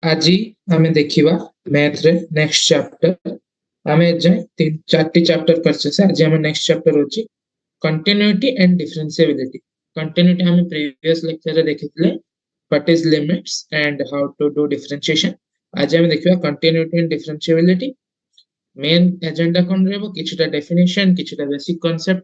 आज आमे देखिबा मैथ रे नेक्स्ट चैप्टर आमे जाय तीन चारटी चैप्टर करछे से आज हम नेक्स्ट चैप्टर होची कंटिन्यूटी एंड डिफरेंशिएबिलिटी। कंटिन्यूटी हमें प्रीवियस लेक्चर रे देखितले what is limits and how to do differentiation. आज हम देखिबा continuity and differentiability. Main agenda कोन रहबो किछटा डेफिनेशन किछटा बेसिक कांसेप्ट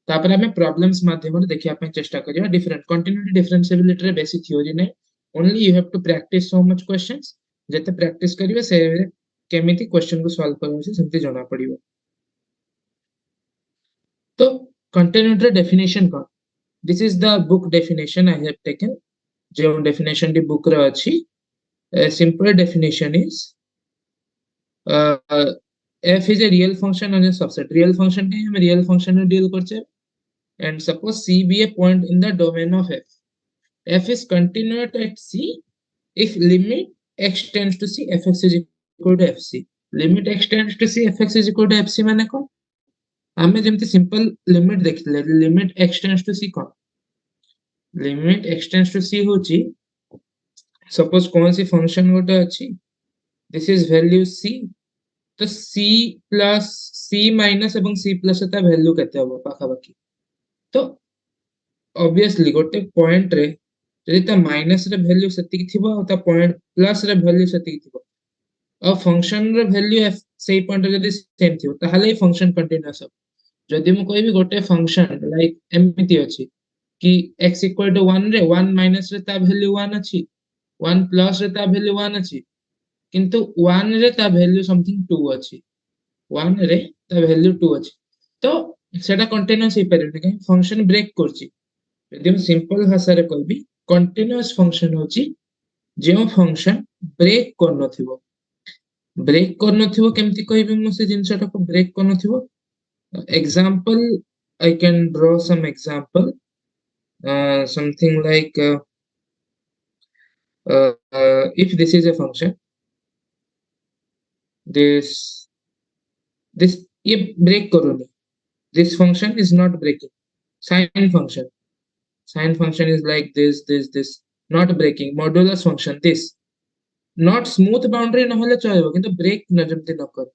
तापर हमें प्रॉब्लम्स माध्यम रे देखिया पे चेष्टा करिया। डिफरेंट कंटिन्यूटी डिफरेंशिएबिलिटी रे बेसिक थ्योरी नै only you have to practice so much questions जते प्रैक्टिस करिवे से केमिति क्वेश्चन को सॉल्व करबो से सेमति जणा पड़िबो। तो continuity definition cone this is the book definition I have taken जो डेफिनेशन दी बुक रे अछि। Simple definition is f is a real function on a subset real function के हम real function में deal करछे and suppose c be a point in the domain of f is continuous at c if limit x tends to c fx is equal to fc limit x tends to c fx is equal to fc माने को हमें जेमति simple limit देखले limit x tends to c को limit x tends to c होची suppose कौन सी function गोटे अछि this is value c तो c प्लस c माइनस एवं c प्लस ता वैल्यू केते हो पाखा बाकी तो ऑब्वियसली गोटे पॉइंट रे जदि ता माइनस रे वैल्यू सेति थिबो ता पॉइंट प्लस रे वैल्यू सेति थिबो और फंक्शन रे वैल्यू सेही पॉइंट रे जदि सेम थिबो ताहाले फंक्शन कंटीन्यूअस हो। जदि मु कहबी गोटे फंक्शन लाइक एमिति अछि कि x इक्वल टू 1 रे 1 माइनस रे ता वैल्यू 1 अछि 1 प्लस रे ता वैल्यू 1 अछि किंतु 1 रे ता वैल्यू समथिंग 2 अछि 1 रे ता वैल्यू 2 अछि तो सेटा कंटीन्यूअस हे परबे कि फंक्शन ब्रेक करछि। यदि हम सिंपल भाषा रे कहबी कंटीन्यूअस फंक्शन होछि जे फंक्शन ब्रेक कर नथिबो केमति कहबी मु से जिंसटा को ब्रेक कर नथिबो example I can draw some example something like if this is a function this ये break करूनी this function is not breaking sine function is like this not breaking modulus function this not smooth boundary न होले चलेबो किंतु break न जमती न कर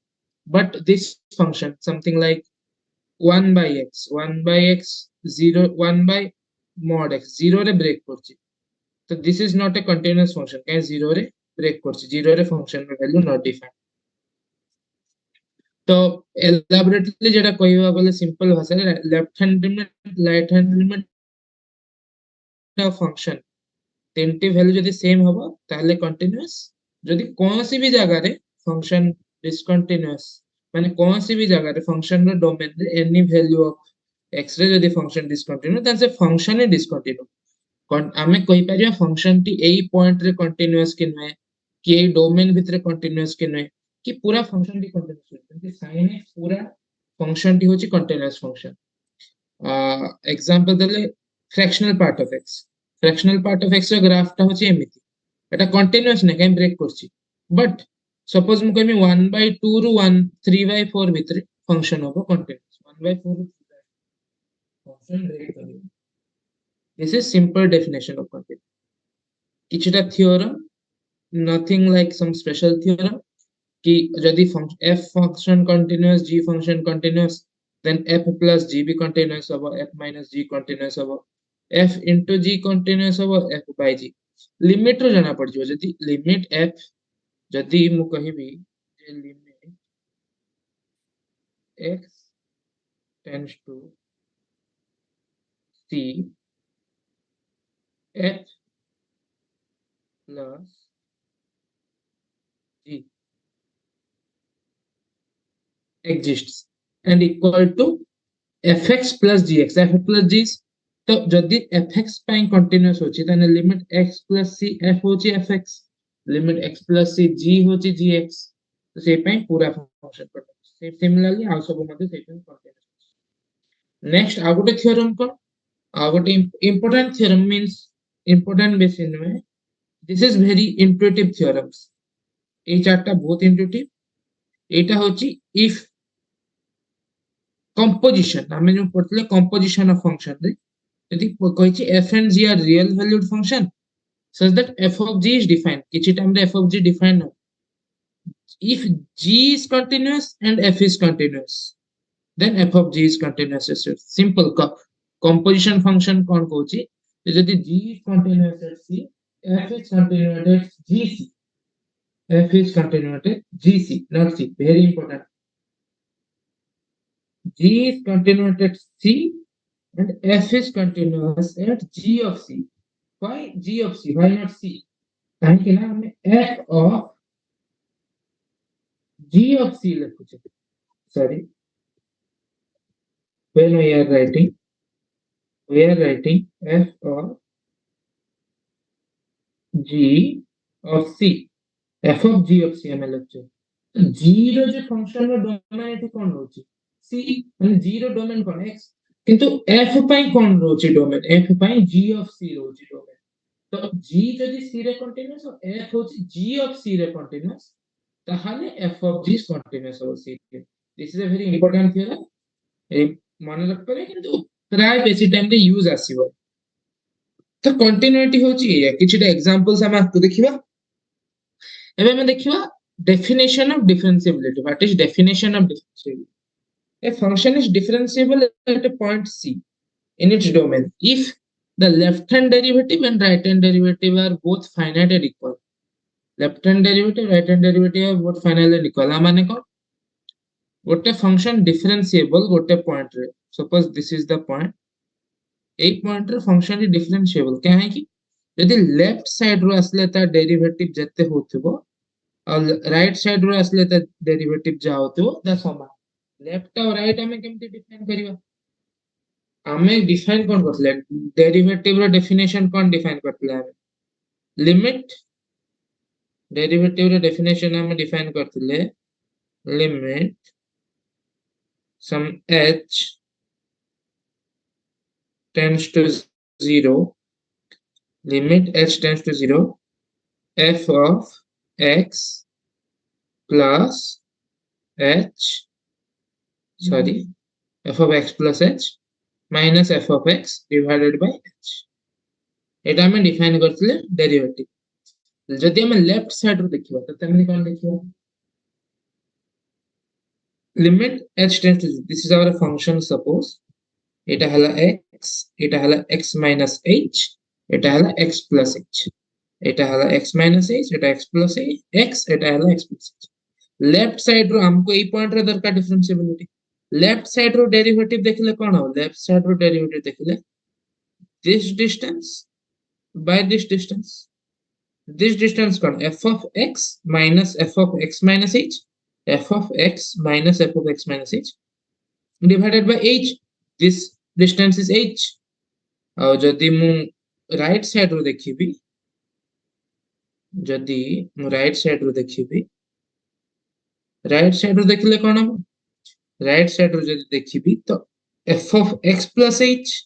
but this function something like 1 by x 0 1 by mod x 0 रे break करछि तो this is not a continuous function कहीं 0 रे ब्रेक करछि 0 रे फंक्शन रे वैल्यू नॉट डिफाइंड। तो एलाबोरेटली जेटा कहबा बोले सिंपल भाषा रे left hand limit right hand limit of function तीनटी वैल्यू जदी सेम होबो ताले कंटीन्यूअस जदी कोनसी भी जगह रे फंक्शन डिसकंटीन्यूअस माने कोनसी भी जगह रे फंक्शन रो डोमेन रे एनी वैल्यू ऑफ x रे जदी फंक्शन डिसकंटीन्यू तान से फंक्शन ही डिसकंटीन्यू आमे कहि परिया फंक्शन टी एई पॉइंट रे कंटीन्यूअस कि नै कि एई डोमेन भितरे कंटीन्यूअस कि नै कि पूरा फंक्शन टी कंटीन्यूअस होय साइन पूरा फंक्शन टी होची कंटीन्यूअस फंक्शन। एग्जांपल देले फ्रैक्शनल पार्ट ऑफ x रो ग्राफ टा होची एमिति एटा कंटीन्यूअस नै काई ब्रेक करची बट सपोज मु कहमी 1/2 रु 1 3/4 भितरे फंक्शन होबो कंटीन्यूअस 1/4 फंक्शन ब्रेक करियो this is simple definition of continuous. किछटा theorem nothing like some special theorem कि यदि f function continuous g function continuous then f plus g भी कंटीन्यूअस होबो f minus g कंटीन्यूअस होबो f into g continuous होबो f by g limit रो जाना पड़ जो जदी लिमिट f जदी मु कहिबी जे limit x tends to c f plus g exists and equal to fx plus gx f plus g तो जदी fx पाई कंटीन्यूअस होची तने limit x plus c f होची fx limit x plus c g होची gx तो से पाई पूरा function पर सिमिलरली आ सब मध्ये से कंटीन्यूअस। नेक्स्ट आ गोटे थ्योरम को आ गोटे important theorem means important base in में this is very intuitive theorems ए चारटा बहुत इंट्यूटिव एटा होची इफ कंपोजिशन हमें जो पढ़ले कंपोजिशन ऑफ फंक्शन रे यदि कहिछि f and g are real valued function such that f of g is defined. किसी time रे f of g defined हो. If g is continuous and f is continuous, then f of g is continuous. Simple. Composition function कौन कहूची? यदि g is continuous at c, f is continuous at gc. F is continuous at gc, not c. Very important. G is continuous at c and f is continuous at g of c. Why g of c? Why not c? काहे ना हमें f of g of c लिखुचे. Sorry, when we are writing f of g of c. f of g of c हमें लिखुचे. g रो जो function रो domain एठी कोन होची? c माने g रो domain कोन x. किंतु f पाई कोन रोची डोमेन? f पाई g of c रोची डोमेन. तो g जदि c रे कंटीन्यूअस और f होची g of c रे कंटीन्यूअस, ताहाले f of g is continuous over c. This is a very important theorem. ए मन रख करे किंतु प्राय बेसी टाइम रे यूज आसीबो. तो कंटिन्यूटी होची या किछटा एग्जांपल्स हम आपको देखिबा. एबे हम देखिबा definition of differentiability. What is definition of differentiability? A function is differentiable at a point c in its domain if the left hand derivative and right hand derivative are both finite and equal. Left hand derivative, right hand derivative are both finite and equal. माने कौन? गोटे function differentiable गोटे point रे. Suppose this is the point. एक point रे function is differentiable. क्या है कि यदि left side रो असले ता derivative जत्ते होथिबो और राइट साइड रो असले ता डेरिवेटिव जा होथिबो द समान. लेफ्ट और राइट हमें केमती डिफाइन करिवा? हमें डिफाइन कोन करथले? डेरिवेटिव रो डेफिनेशन कोन डिफाइन करथले? हमें लिमिट डेरिवेटिव रो डेफिनेशन हमें डिफाइन करथले लिमिट सम h tends to 0, limit h tends to 0, f of x plus h, sorry, f of x plus h minus f of x divided by h. एटा हमें define करथले derivative. जदि हम left side रो देखिबा त तमने कोन देखिबा? limit h tends to 0. This is our function. Suppose एटा हला x, एटा हला x minus h, एटा हला x plus h. एटा हला x minus h, एटा x plus x, एटा हला x plus h. Left side रो हमको ए पॉइंट रे दरकार डिफरेंशिएबिलिटी. लेफ्ट साइड रो डेरिवेटिव देखले कोन हो? लेफ्ट साइड रो डेरिवेटिव देखले this distance by this distance. This distance कोन? f of x minus f of x minus h, f of x minus f of x minus h divided by h. This distance is h. और जदि मु right side रो देखिबी, जदि मु right side रो देखिबी, right side रो देखले कोन हो? Right side रो जदि देखिबी तो f of x plus h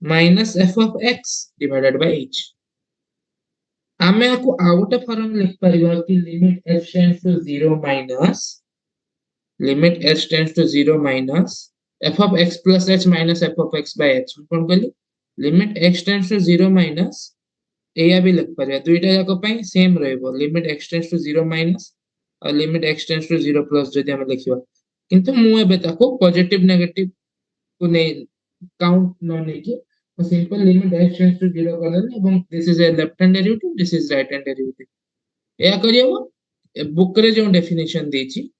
minus f of x divided by h. आमे आको आउटे फॉर्म लिख परिबा कि limit h tends to 0 minus limit h tends to 0 minus f of x plus h minus f of x by h. कोन कहली? Limit x tends to 0 minus एया भी लिख परिबा. दुईटा जाको पई सेम रहबो. Limit x tends to 0 minus और limit x tends to 0 plus जदि हम लिखिबा. किंतु मु एबे ताको पॉजिटिव नेगेटिव को नै काउंट न नै कि simple limit h tends to 0 करले एवं this is a left hand derivative, this is right hand derivative. एया करियो बुक रे जो डेफिनेशन देछि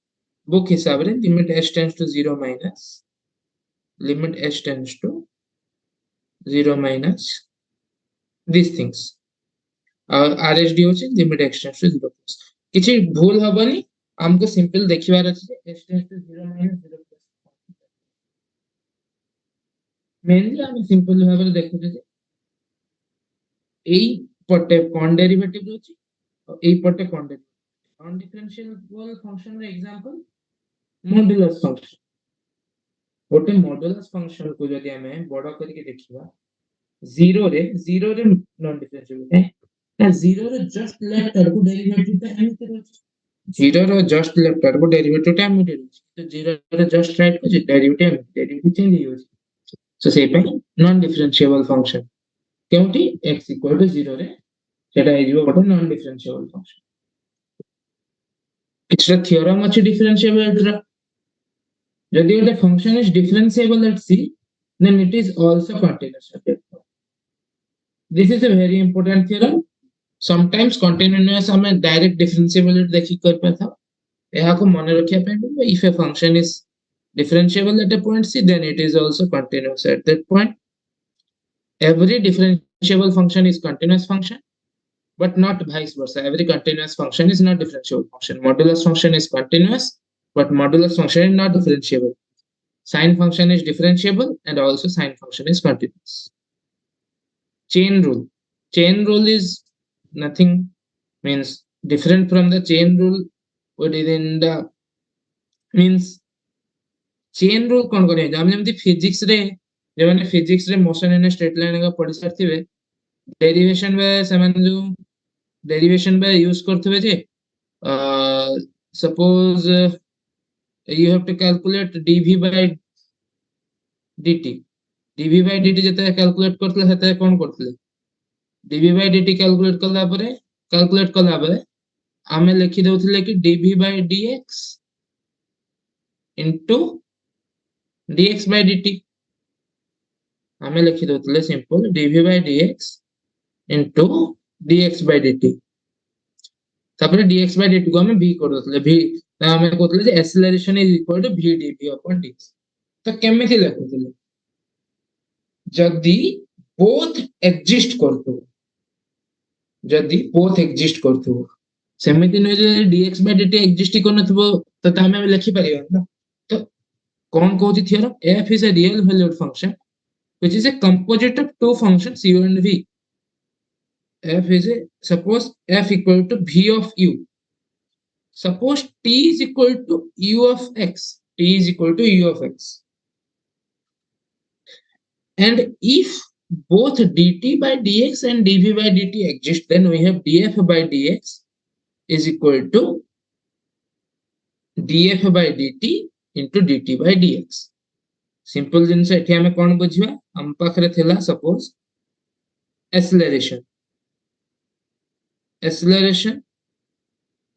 बुक हिसाब रे limit h tends to 0 minus limit h tends to 0 minus these things और rsd होछि limit x tends to 0 plus. किछि भूल हबनी. हमको सिंपल देखिबार अछि h tends to 0 minus 0 plus. Mainly हम सिंपल भाबरे देखुछे जे एई पटे कोन डेरिवेटिव होछि और एई पटे कोन डेरिवेटिव. नॉन डिफरेंशिएबल फंक्शन रे एग्जांपल मॉड्यूलस फंक्शन. गोटे मॉड्यूलस फंक्शन को जदि हमें बड़ करके देखिबा 0 रे नॉन डिफरेंशिएबल है ना. 0 रे जस्ट लेफ्ट आर को डेरिवेटिव ता एमिते रहछि. 0 रो जस्ट लेफ्ट आर को डेरिवेटिव ता एमिते रहछि. तो 0 रे जस्ट राइट को डेरिवेटिव चेंज होछि. So say by non-differentiable function. क्योंकि x इक्वल टू 0 रे सेटा हे जिवो गोटे नॉन डिफरेंशिएबल फंक्शन किछटा थ्योरम अछि डिफरेंशिएबिलिटी रा यदि गोटे function is differentiable at c then it is also continuous at f. This is a very important theorem. Sometimes continuous हमें direct differentiability देखि कर पाता यहा को मन रखिया पे if a function is differentiable at a point c then it is also continuous at that point. Every differentiable function is continuous function but not vice versa. Every continuous function is not differentiable function. Modulus function is continuous but modulus function is not differentiable. Sine function is differentiable and also sine function is continuous. Chain rule. Chain rule is nothing means different from the chain rule within the means chain rule कौन करें हम जेमती physics रे जे माने physics रे motion in straight line का पढ़ी सारथिबे derivation बे समान जो डेरिवेशन बे यूज करथिबे जे suppose you have to calculate dv by dt dv by dt जते कैलकुलेट करथले सेते कोन करथले dv by dt कैलकुलेट कला परे आमे लिखि देउथले कि dv by dx into dx by dt आमे लिखि देउथले simple dv by dx into dx by dt तापर dx by dt को हमें v कर देउथले v हमें कहतले जे acceleration is equal to v dv upon dx तो केमिति लिखुथले जदी बोथ एग्जिस्ट करथो जदी बोथ एग्जिस्ट करथो सेमिति न जे dx by dt एग्जिस्ट करनथबो तो हमें लिखि परिबा ना तो कौन कहती theorem f is a real valued function which is a composite of two functions u and v. F is a suppose f equal to v of u. Suppose t is equal to u of x. T is equal to u of x. And if both dt by dx and dv by dt exist, then we have df by dx is equal to df by dt into dt by dx. Simple जिनसे एठी हमें कोन बुझिबा हम पाखरे थिला suppose acceleration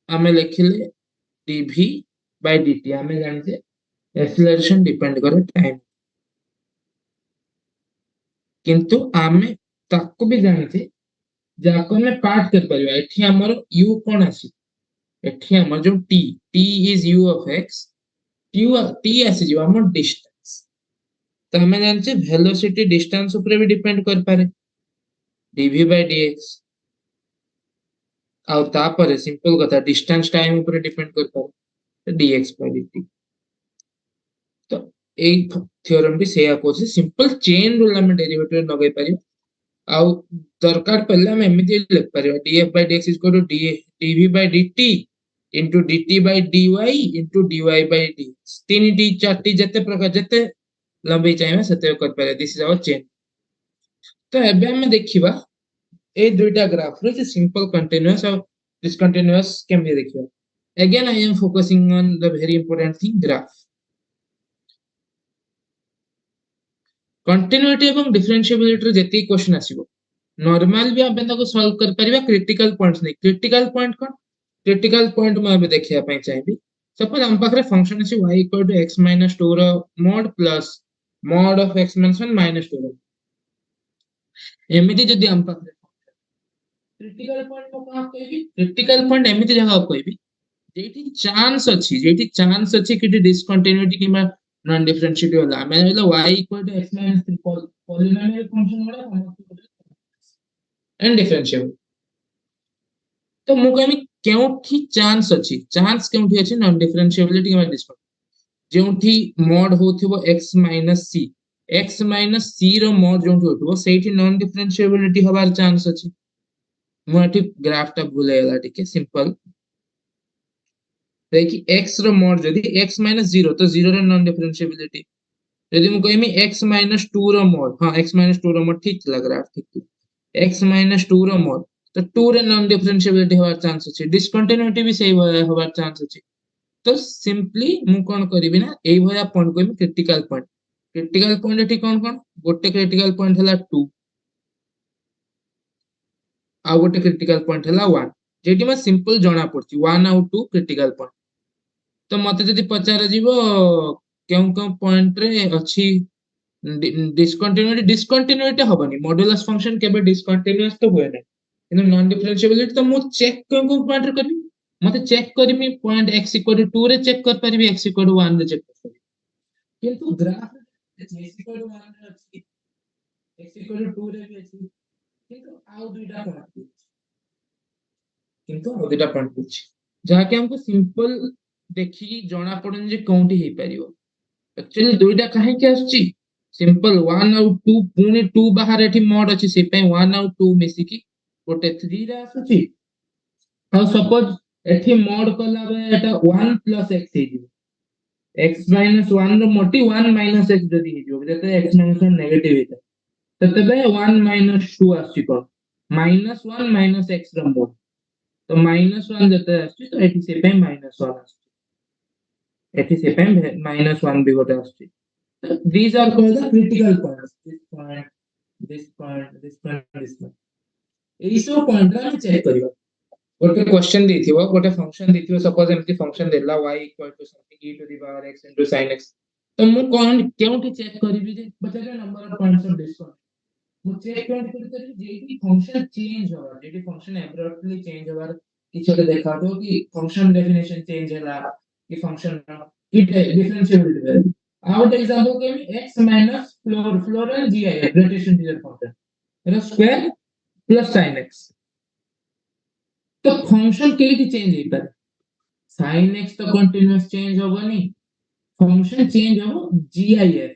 हमें लिखिले dv by dt हमें जानते acceleration depend करे टाइम किंतु हमें ताको भी जानते जाको में पार्ट कर परिबा एठी हमर u कोन आसी एठी हमर जो t is u of x t आसी जो हमर डिस्टेंस तो हमें जानते वेलोसिटी डिस्टेंस ऊपर भी डिपेंड कर पारे dv by dx आउ तापर सिंपल कथा डिस्टेंस टाइम ऊपर डिपेंड कर पारे dx by dt तो ए थ्योरम भी सेया कोसे सिंपल चेन रूल हम डेरिवेटिव लगै पारि आउ दरकार पहले हम एमिति लिख Paribas df by dx dv by dt into dt by dy into dy by dx 3t 4t जते प्रकार जते लंबी चाहिए सते कर पारे दिस इज आवर चेन तो एबे हम देखिबा ए दुईटा ग्राफ रे जे सिंपल कंटीन्यूअस और डिसकंटीन्यूअस केमि देखिबा again I am focusing on the very important thing graph continuity एवं डिफरेंशिएबिलिटी रे जेती क्वेश्चन आसीबो नॉर्मल भी आपण ताको सॉल्व कर परिबा क्रिटिकल पॉइंट्स नहीं क्रिटिकल पॉइंट कोन क्रिटिकल पॉइंट मैं अबे देखिया पई चाहिबी सपोज हम पाखरे फंक्शन अछि y इक्वल टू x - 2 रो mod plus mod of x - 2 रो एमिति जदी हम पाखरे क्रिटिकल पॉइंट को कहा कहबी क्रिटिकल पॉइंट एमिति जगह कहबी जेठी चांस अछि कि डिसकंटिन्यूटी किबा नॉन डिफरेंशिएबिलिटी होला मैं बोला y equal to x - 3 polynomial function वाला एंड डिफरेंशिएबल तो मु कहमी केउठी चांस केउठी अछि नॉन डिफरेंशिएबिलिटी किबा डिसकंटिन्यूटी जेउठी mod होथिबो x - c रो mod जेउठी होथिबो सेठी नॉन डिफरेंशिएबिलिटी होबार चांस अछि मु एठी ग्राफ टा भूले गेला ठीक है सिंपल देखि x रो mod जदी x - 0 तो 0 रो नॉन डिफरेंशिएबिलिटी यदि मु कहमी x - 2 रो mod हां x - 2 रो mod ठीक लग रहा है ठीक x - 2 रो mod तो 2 रे नॉन डिफरेंशिएबिलिटी होबार चांस अछि डिसकंटिन्यूटी भी सही होबार चांस अछि तो सिंपली मु कोन करबी ना एई भया पॉइंट को क्रिटिकल पॉइंट एठी कोन कोन गोटे क्रिटिकल पॉइंट हला 2 आ गोटे क्रिटिकल पॉइंट है 1 जेटी मैं सिंपल जना पड़ची 1 आउ 2 क्रिटिकल पॉइंट तो मते जदी पचार जीवो केउ केउ पॉइंट रे अछि डिस्कंटिन्यूटी हबनी मॉड्यूलस फंक्शन केबे डिस्कंटिन्यूअस तो हुए नै किंतु नॉन डिफरेंशिएबिलिटी तो मु चेक केउ पॉइंट रे करबी मते चेक करबी पॉइंट x = 2 रे चेक कर परबी x = 1 रे चेक कर परबी किंतु ग्राफ x = 1 रे अछि x = 2 रे भी अछि किंतु आउ दुईटा पॉइंट किंतु आउ दुईटा पॉइंट अछि जहा कि हमको सिंपल देखि जणा पड़न जे कोंटी हे परियो एक्चुअली दुईटा काहे के आछि सिंपल 1 आउ 2 पुनी 2 बाहर एठी मोड अछि से पे 1 आउ 2 मिसी की गोटे 3 रे आसुची और सपोज एठी मोड कला बे एटा 1 + x हे जिवो x - 1 रो मोटी 1 - x जदी हे जिवो जते x - 1 नेगेटिव हेता तते बे 1 - 2 आछि को -1 - x रो मोड तो -1 जते आछि तो एठी से पे -1 आछि एठी से पे -1 भी गोटे आछि these are called the critical points this point this point this point एई सब पॉइंट रा चेक करियो गोटे क्वेश्चन देथिबो गोटे फंक्शन देथिबो सपोज एमती फंक्शन देला y = something e to the power x into sin x तो मु कोन केउठी चेक करिवि जे बचारे number of points of Discord मु चेक केउठी करि जेठी फंक्शन चेंज होवा जेठी फंक्शन एब्रप्टली चेंज होवा किछोटे देखा दो कि फंक्शन डेफिनेशन चेंज हैला कि फंक्शन कि डिफरेंशिएबिलिटी वैल्यू आउट एग्जांपल के x minus floor and gi greatest integer function arrow square plus sin x तो फंक्शन केटी चेंज हे पर sin x तो कंटीन्यूअस चेंज होबनी फंक्शन चेंज हो gif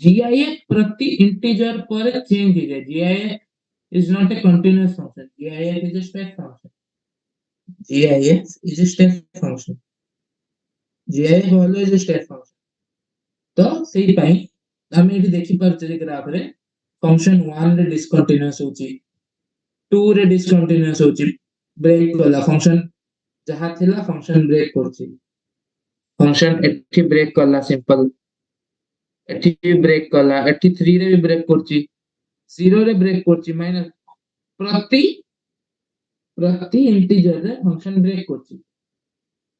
gif प्रति integer पर चेंज हो जाए gif is not a continuous function gif is a step function gif is a step function gif always a step function तो सेही पई हम एठी देखि परछे जे ग्राफ रे फंक्शन 1 रे डिस्कंटीन्यूअस होची 2 रे डिस्कंटीन्यूअस होची ब्रेक वाला फंक्शन जहा थिला फंक्शन ब्रेक करची फंक्शन एठी ब्रेक करला सिंपल एठी ब्रेक करला एठी 3 रे भी ब्रेक करची 0 रे ब्रेक करची माइनस प्रति प्रति इंटीजर रे फंक्शन ब्रेक करची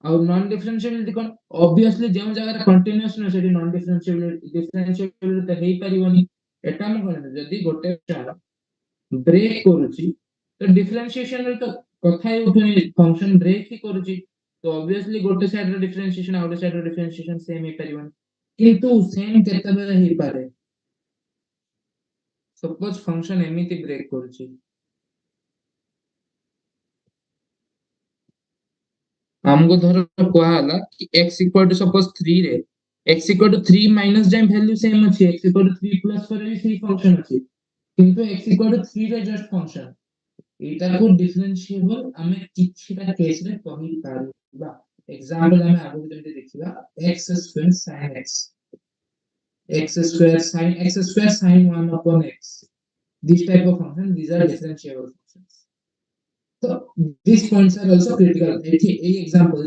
और नॉन डिफरेंशिएबिलिटी कोन ऑब्वियसली जेम जगह कंटीन्यूअस न सेठी नॉन डिफरेंशिएबिलिटी तो हेई परिवनी एटा म कोन जदी गोटे ब्रेक करूची तो डिफरेंशिएशन रे तो कथा ही उठनी फंक्शन ब्रेक ही करूची तो ऑब्वियसली गोटे साइड रो डिफरेंशिएशन आउट साइड रो डिफरेंशिएशन सेम ही परिवनी किंतु सेम केते बेले ही पारे सपोज फंक्शन एमिति ब्रेक करूची हमको धरो कोहा हला कि x = सपोज 3 रे x = 3 माइनस जाय वैल्यू सेम अछि x = 3 प्लस पर भी सेही फंक्शन अछि किंतु x = 3 रे जस्ट फंक्शन एटा को डिफरेंशिएबल हमें किछटा केस रे कहि पारबा एग्जांपल हमें आगु जते देखिबा x² sin x x² sin 1 upon x this type of function these are differentiable functions so these points are also critical a example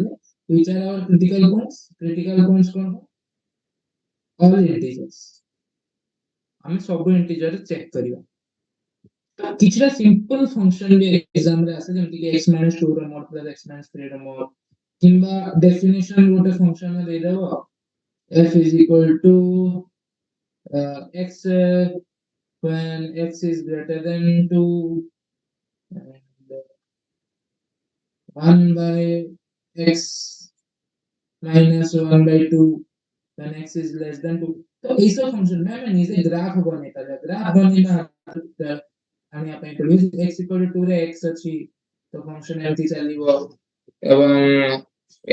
which are our critical points कौन all integers हमें सब integer check करियो किछरा simple function भी exam रे आसे जेमति कि x - 2 रो mode plus x - 3 रो mode किंबा definition गोटे फंक्शन में दे देबो f = x when x is greater than 2 and 1 by x minus 1 by 2 when x is less than 2 तो ऐसा फंक्शन में मैं नीचे ग्राफ बनेता है ग्राफ बनेता हम यहाँ पे इंट्रोड्यूस x = 2 रे x अछि तो फंक्शन एमती चलीबो एवं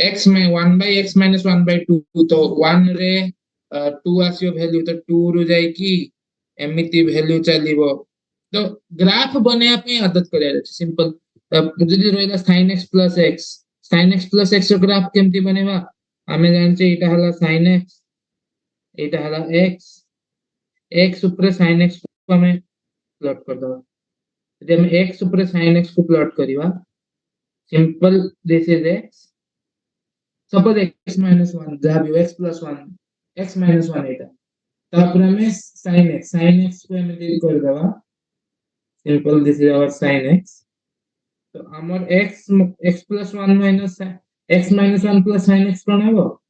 x में 1 by x minus 1 by 2 तो 1 रे 2 आसियो वैल्यू तो 2 रु जाय कि एमिति वैल्यू चलीबो तो ग्राफ बने पे आदत करे सिंपल जदी रहला sin x plus x रो ग्राफ केमती बनेबा हमें जानचे एटा हला sin x एटा हला x ऊपर sin x को हमें प्लॉट कर दो जब हम x ऊपर sin x को प्लॉट करिवा simple this is x suppose x - 1 जहां भी x + 1 x - 1 एटा तापर हमें sin x को हमें कर दवा simple, this is our sin x. So our x plus 1 minus x minus 1 plus sin x कौन है वो?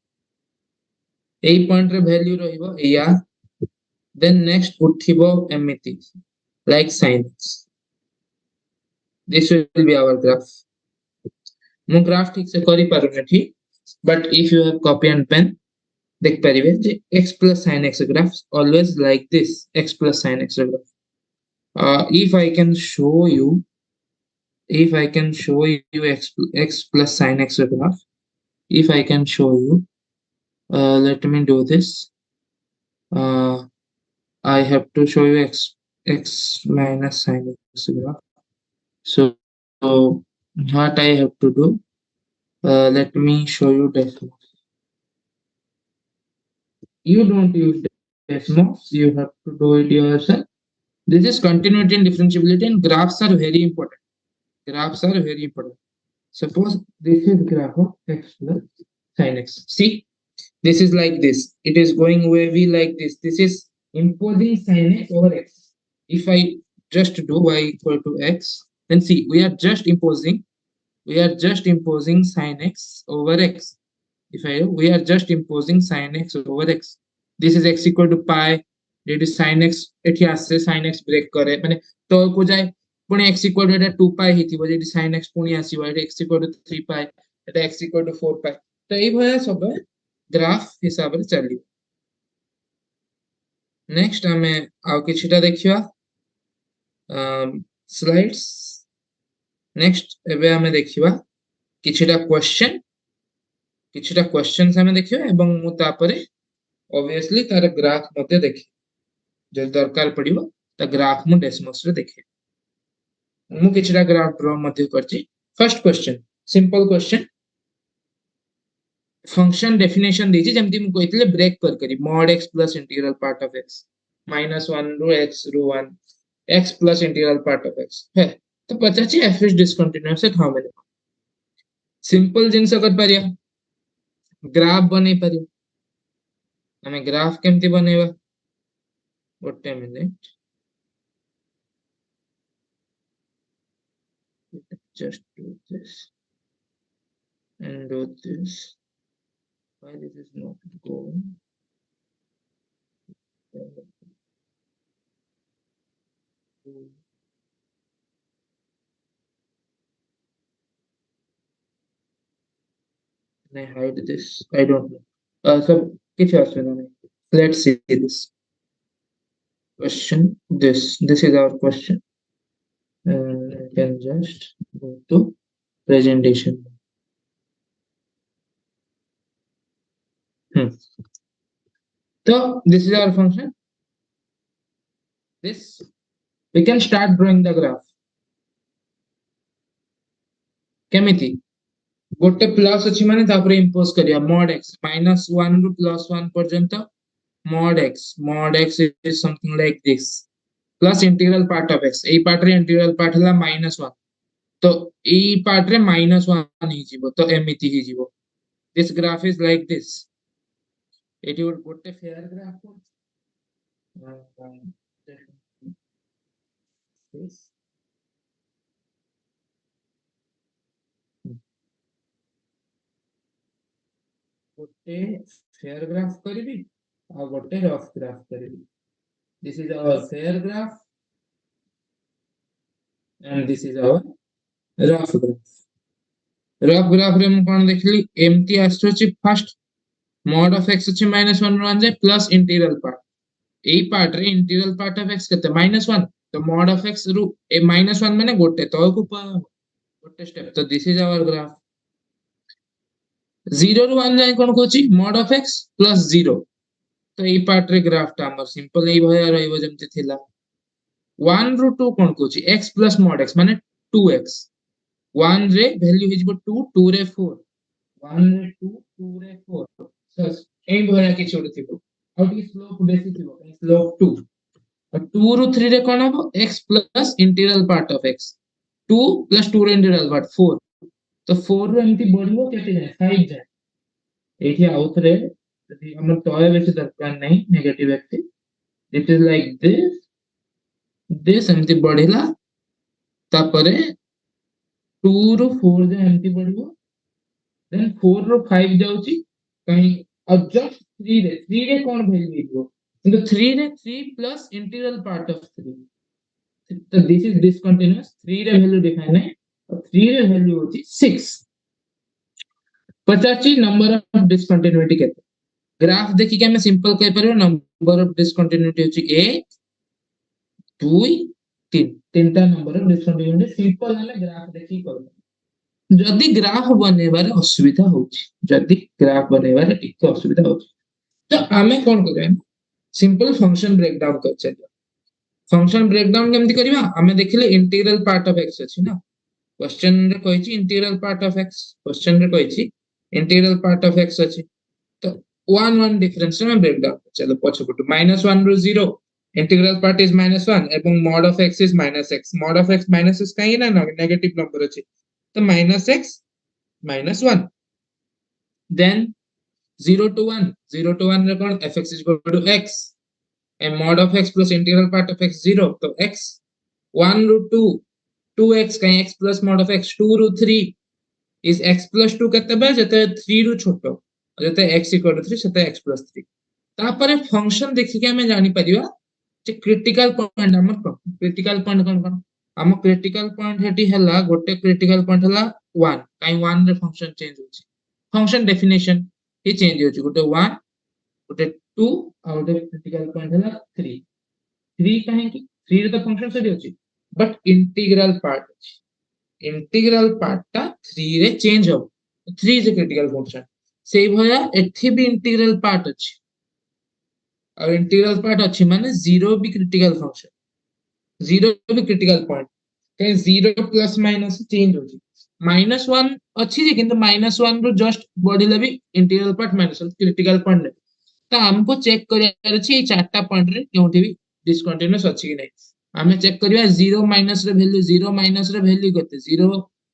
A point रे value रहिबो या then next उठिबो एमिति like sin x. This will be our graph. मु ग्राफ ठीक से करि पारुने ठीक, but if you have copy and pen देख परिबे जे x plus sin x graph always like this, x plus sin x graph. If I can show you, x plus sin x graph, if I can show you, let me do this. I have to show you x minus sin x graph. So what I have to do, let me show you Desmos. You don't use Desmos, you have to do it yourself. This is continuity and differentiability, and graphs are very important. Graphs are very important. Suppose this is graph of x plus sin x. See, this is like this. It is going wavy like this. This is imposing sin x over x. If I just do y equal to x, then see, we are just imposing sin x over x. If I do, we are just imposing sin x over x. This is x equal to pi. It is sin x. एठी आसे sin x break करे माने तो को जाय पुणी x equal to 2 pi हिथिबो जेडी sin x पुणी आसीबो एटा x equal to 3 pi Etah x equal to 4 pi तो एई भया सब ग्राफ हिसाब रे चली. नेक्स्ट हमें आउ किछटा देखिवा स्लाइड्स. नेक्स्ट एबे हमें देखिवा किछटा क्वेश्चंस हमें देखिवा एवं मु तापरे ऑब्वियसली तार ग्राफ मते देखि जे दरकार पड़िबो ता ग्राफ मु डेसिमल्स रे देखि. मु किछटा ग्राफ ड्रा मते करछि. First question, simple question. Function definition देछि जेमति मु कहितले ब्रेक करी mod x plus integral part of x minus 1 ru x ru 1 x plus integral part of x है तो पचाछि f is discontinuous at how many. Simple जिंस कर परिया ग्राफ बनै परिया. हमें ग्राफ केमति बनेबा गोटे minute just do this and do this. Why this is not going? Can I hide this? I don't know. So किछ असुविधा नहीं. Let's see this question. This is our question. And I can just go to presentation. So this is our function. This we can start drawing the graph. केमिति गोटे plus अछि माने तापरे impose करिया mod x minus 1 ru plus 1 पर्यंत mod x is something like this plus integral part of x. A part रे integral part हला -1 तो ए पार्ट रे -1 ही जीवो तो एमिति ही जीवो. This graph is like this. Eighty गोटे फेयर ग्राफ हो this. गोटे फेयर ग्राफ करबी आ गोटे रफ ग्राफ करबी. This is our fair graph and this is our rough graph. Rough graph रे हम कोन देखली एम्प्टी आस्ट्रोची फर्स्ट mod of x अछि -1 रो जाय प्लस इंटीग्रल पार्ट. ए पार्ट रे इंटीग्रल पार्ट ऑफ x कते -1 तो mod of x रू ए -1 माने गोटे तो को गोटे स्टेप. तो दिस इज आवर ग्राफ. 0 रू 1 जाय कोन Kochi mod of x plus 0 तो ए पार्ट रे ग्राफ ता हमर सिंपल ए भया रहइबो जेमते थिला. 1 रू 2 कोन Kochi x plus mod x माने 2x. 1 रे वैल्यू हिजबो 2 2 रे 4 1 रे 2 2 रे 4 so ए भया कि छोड़ थिबो. आउ टी स्लोप बेसी थिबो स्लोप 2 और 2 रू 3 रे कोन हबो x plus integral part of x 2 plus 2 रे integral part 4 तो 4 रो एमटी बढ़िबो केते जाय 5 जाय. एठी आउथरे यदि हमर टॉय बेसी दरकार नहीं negative active. It is like this एमती बढ़िला तापरे 2 ରୁ 4 जे एमटी पड़िबो देन 4 ରୁ 5 जाउची कहीं अब जस्ट 3 रे कोन वैल्यू दिबो କିନ୍ତୁ 3 रे 3 प्लस इंटीग्रल पार्ट ऑफ 3 तो दिस इज डिसकंटीन्यूअस 3 रे वैल्यू डिफाइन है और 3 रे वैल्यू होची 6 पचाची नंबर ऑफ डिसकंटिन्यूटी केते ग्राफ देखि के हम सिंपल कह परबो नंबर ऑफ डिसकंटिन्यूटी होची 1 2 3 तीनटा नंबर ऑफ डिसकंटिन्यूटी सिंपल हमें ग्राफ देखि करबो जदि ग्राफ बनेबार असुविधा होची जदि ग्राफ बनेबार टिक असुविधा होची तो आमे कोन करबे सिंपल फंक्शन ब्रेकडाउन कर चलिए फंक्शन ब्रेकडाउन केमति करबा आमे देखिले इंटीग्रल पार्ट ऑफ x अछि ना क्वेश्चन रे कहिछि integral part of x question रे कहिछि इंटीग्रल पार्ट ऑफ x अछि तो 1 1 डिफरेंस में ब्रेकडाउन चलो पछपटु -1 ରୁ 0 इंटीग्रल पार्ट इज -1 एवं mod of x is -x mod of x -x काहे ना नेगेटिव नंबर अछि तो -x -1 देन 0 to 1 0 to 1 रे कोन fx is equal to x and mod of x plus integral part of x 0 तो x 1 ରୁ 2 2x कहीं x plus mod of x 2 ରୁ 3 is x plus 2 केते बे जते 3 ରୁ छोटो जते x equal to 3 सेते x plus 3 तापरे फंक्शन देखि के हमें जानि परिबा जे क्रिटिकल पॉइंट हमर क्रिटिकल पॉइंट कोन कोन हम क्रिटिकल पॉइंट हेटी हला गोटे क्रिटिकल पॉइंट हला 1 कहीं 1 रे फंक्शन चेंज होची फंक्शन डेफिनेशन ही चेंज होची गोटे 1 गोटे 2 और गोटे क्रिटिकल पॉइंट हला 3 3 कहीं की 3 रे तो फंक्शन सरी होची बट इंटीग्रल पार्ट अछि इंटीग्रल पार्ट ता 3 रे चेंज हो 3 इज अ क्रिटिकल फंक्शन सेई भया एथि भी इंटीग्रल पार्ट अछि और इंटीग्रल पार्ट अछि माने 0 भी क्रिटिकल फंक्शन 0 भी क्रिटिकल पॉइंट कहीं 0 प्लस माइनस चेंज होची -1 अछि जे किंतु -1 रो जस्ट बढ़िले भी इंटीग्रल पार्ट -1 क्रिटिकल पॉइंट तो हमको चेक करियार अछि चारटा पॉइंट रे केउठी भी डिसकंटीन्यूअस अछि कि नै हमें चेक करिया 0 माइनस रे वैल्यू 0 माइनस रे वैल्यू कते 0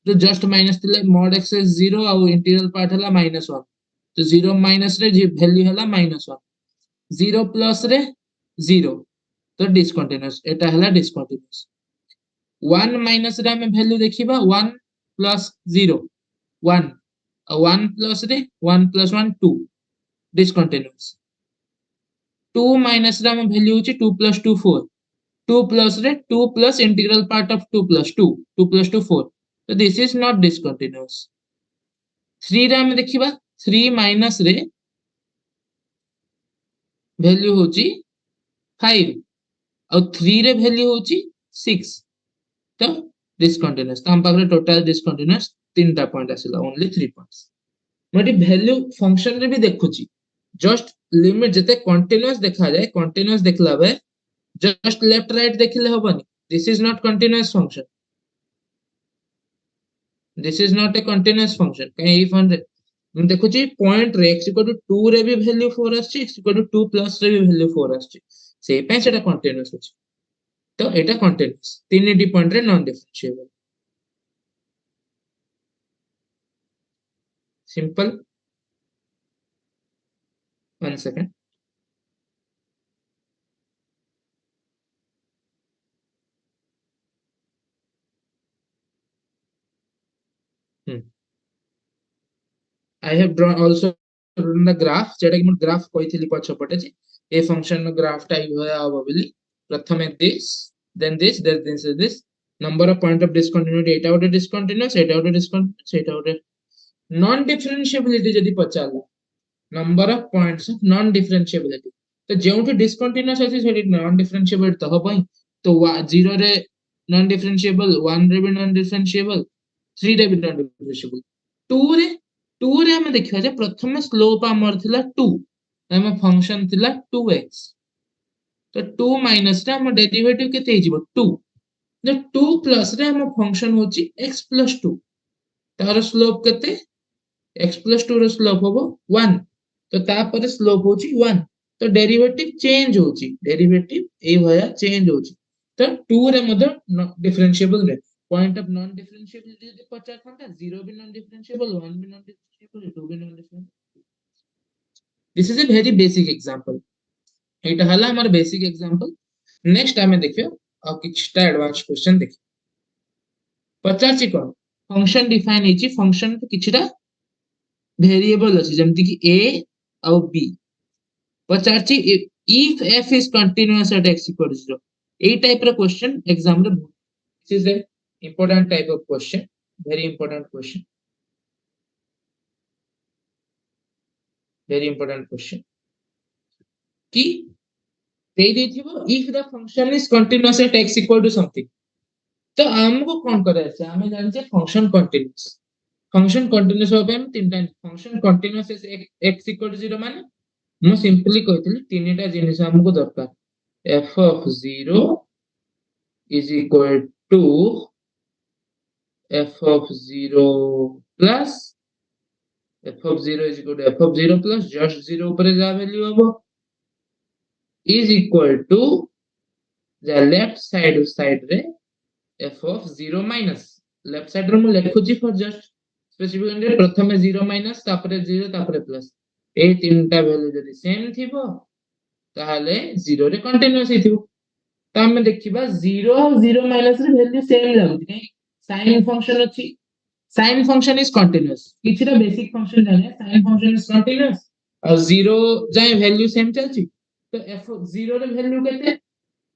जो जस्ट माइनस थिले mod x 0 और इंटीग्रल पार्ट हला -1 तो 0 माइनस रे जे वैल्यू हला -1 0 प्लस रे 0 तो डिसकंटीन्यूअस एटा हला डिसकंटीन्यूअस 1 माइनस रे हमें वैल्यू देखिबा 1 प्लस 0 1 और 1 प्लस रे 1 प्लस 1 2 डिसकंटीन्यूअस 2 माइनस रे हमें वैल्यू होची 2 प्लस 2 4 2 plus रे 2 plus integral part of 2 plus 2 2 plus 2 4 so this is not discontinuous 3 रे हम देखिबा 3 minus रे वैल्यू होची 5 और 3 रे वैल्यू होची 6 तो discontinuous तो हम पाखरे टोटल discontinuous तीनटा पॉइंट आसिला ओनली 3 पॉइंट्स मटी वैल्यू फंक्शन रे भी देखुची जस्ट लिमिट जते कंटीन्यूअस देखा जाए कंटीन्यूअस देखला बे just left right देखिले हबनी this is not continuous function this is not a continuous function कहीं ई फंड हम देखुची पॉइंट रे x इक्वल टू 2 रे भी वैल्यू 4 आछी x इक्वल टू 2 प्लस रे भी वैल्यू 4 आछी सेही पे सेटा कंटीन्यूअस अछि तो एटा कंटीन्यूअस तीनटी पॉइंट रे non differentiable simple 1 second I have drawn also drawn the graph जेटा कि म ग्राफ कहिथिली पछ पटे जे ए फंक्शन नो ग्राफ टाइप होया होबो बोली प्रथमे this number of point of discontinuity एटा गोटे discontinuous एटा गोटे discontinuous एटा गोटे non differentiability जदी पचाला number of points of non differentiability तो जेउठी discontinuous अछि सेठी non differentiable तो हबई तो 0 रे non differentiable 1 रे भी non differentiable 3 रे भी non differentiable 2 रे 2 रे हम देखिबा जे प्रथम स्लोप हमर थिला 2 हम फंक्शन थिला 2x तो 2 माइनस रे हम डेरिवेटिव केते हिजिबो 2 जे 2 प्लस रे हम फंक्शन होची x plus 2 तार स्लोप केते x plus 2 रो स्लोप होबो 1 तो तापर स्लोप होची 1 तो डेरिवेटिव चेंज होची डेरिवेटिव ए भया चेंज होची तो 2 रे मदर डिफरेंशिएबल रे पॉइंट ऑफ नॉन डिफरेंशिएबिलिटी यदि पचार था 0 भी नॉन डिफरेंशिएबल 1 भी नॉन डिफरेंशिएबल 2 भी non differentiable this is a very basic example एटा हला हमर बेसिक एग्जांपल नेक्स्ट हमें देखियो और किछटा एडवांस क्वेश्चन देखियो पचासी कोन फंक्शन डिफाइन हेची फंक्शन किछिटा वेरिएबल अछि जेमति कि a और b पचासी if f is continuous at x equals 0 ए टाइप रो क्वेश्चन एग्जाम रे this is a important type of question very important question very important question कि दे देथिबो if the function is continuous at x equal to something तो हमको कौन करे আছে আমি জানছি फंक्शन कंटीन्यूअस फंक्शन कंटीन्यूअस হবে আমি তিনটা function continuous x equal to 0 মানে ମୁଁ ସିମ୍ପଲି କହିଥିଲି ତିନିଟା ଜିନିଷ ଆମକୁ ଦରକାର f of 0 is equal to f of 0 plus f of 0 is equal to f of 0 plus just 0 ଉପରେ ଯାହା ଭ୍ୟାଲ୍ୟୁ ହବ is equal to the left side ରେ f of 0 minus left side रे ମୁଁ ଲେଖୁଛି for just specifically प्रथमे 0 minus तापरे 0 तापरे plus ए तीनटा भ्यालू जदी सेम थिबो ताहले 0 रे कंटीन्यूअस हिथिबो तो हम देखिबा 0 और 0 माइनस रे वैल्यू सेम लागुची नै sin फंक्शन अछि sin फंक्शन इज कंटीन्यूअस किछिरा बेसिक फंक्शन जाने sin फंक्शन इज कंटीन्यूअस और 0 जाय वैल्यू सेम चलची तो f 0 रे वैल्यू केते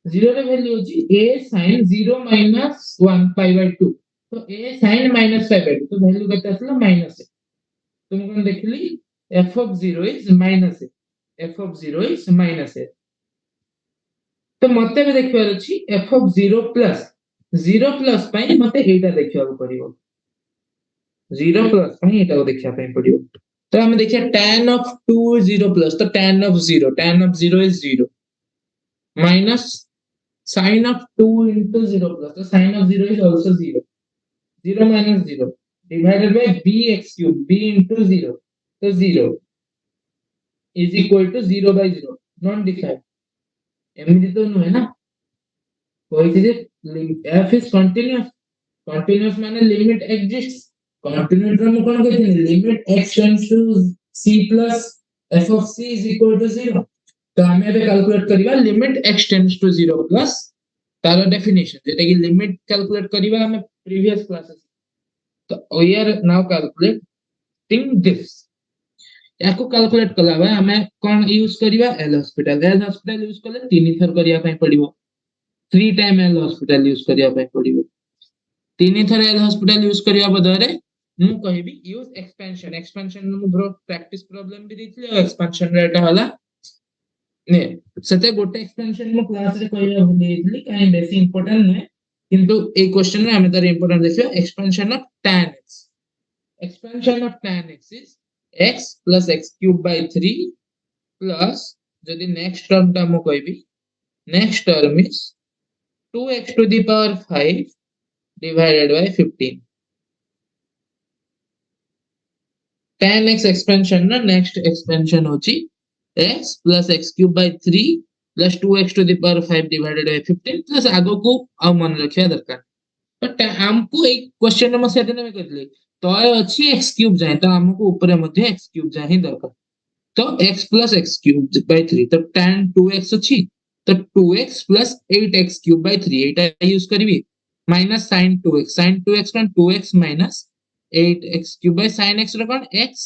0 रे वैल्यू अछि a sin 0 minus 1 pi by 2 तो a sin minus pi by 2 तो वैल्यू केते असला माइनस तो मैं कोन देखली f of 0 is minus a f of 0 is minus a तो मते भी देखिबार अछि f of 0 प्लस पई मते एटा देखिबा पड़िबो 0 प्लस पई एटा को देखिबा पई पड़िबो तो हम देखिया tan of 2 is 0 प्लस तो tan of 0 is 0 minus sin of 2 into 0 plus so sin of 0 is also 0 0 minus 0 divided by bx cube b into 0 so 0 is equal to 0 by 0 non defined MD तो नु है ना कोई चीज f is continuous continuous माने limit exists continuous रे कोन कहथिनी limit x tends to c plus f of c is equal to 0 तो हमें ଏବେ कैलकुलेट करबा limit x tends to 0 plus तार डेफिनेशन जेटा कि लिमिट कैलकुलेट करबा हमें प्रीवियस क्लासेस तो we are now calculating this याको कैलकुलेट कला भाई हमें कौन यूज करिवा एल हॉस्पिटल यूज करले तीन थर करिया पई पड़िबो 3 टाइम एल हॉस्पिटल यूज करिया पई पड़िबो तीन थर एल हॉस्पिटल यूज करिया बदरे मु कहिबी यूज एक्सपेंशन मु ब्रो प्रैक्टिस प्रॉब्लम भी दिथले एक्सपेंशन रेट हला ने सते गोटे एक्सपेंशन मु क्लास रे कहिया भूलिथली काई बेसी इंपोर्टेंट नै किंतु ए क्वेश्चन रे हमें तार इंपोर्टेंट देखियो expansion of tan x is x plus x cube by 3 plus जदि नेक्स्ट टर्म टा मु कहबी next term is 2x to the power 5 divided by 15 tan x expansion ना नेक्स्ट एक्सपेंशन होची x plus x cube by 3 plus 2x to the power 5 divided by 15 plus आगो को आ मन रखिया दरकार बट हमको एक क्वेश्चन नंबर 7 में कहले तय अछि x क्यूब जाय तो हमको ऊपर मध्ये x क्यूब जाय ही दरकार तो x plus x cube by 3 तो tan 2x अछि तो 2x plus 8x cube by 3 Etah use करबी minus sin 2x kan 2x minus 8x cube by sin x रो कोन x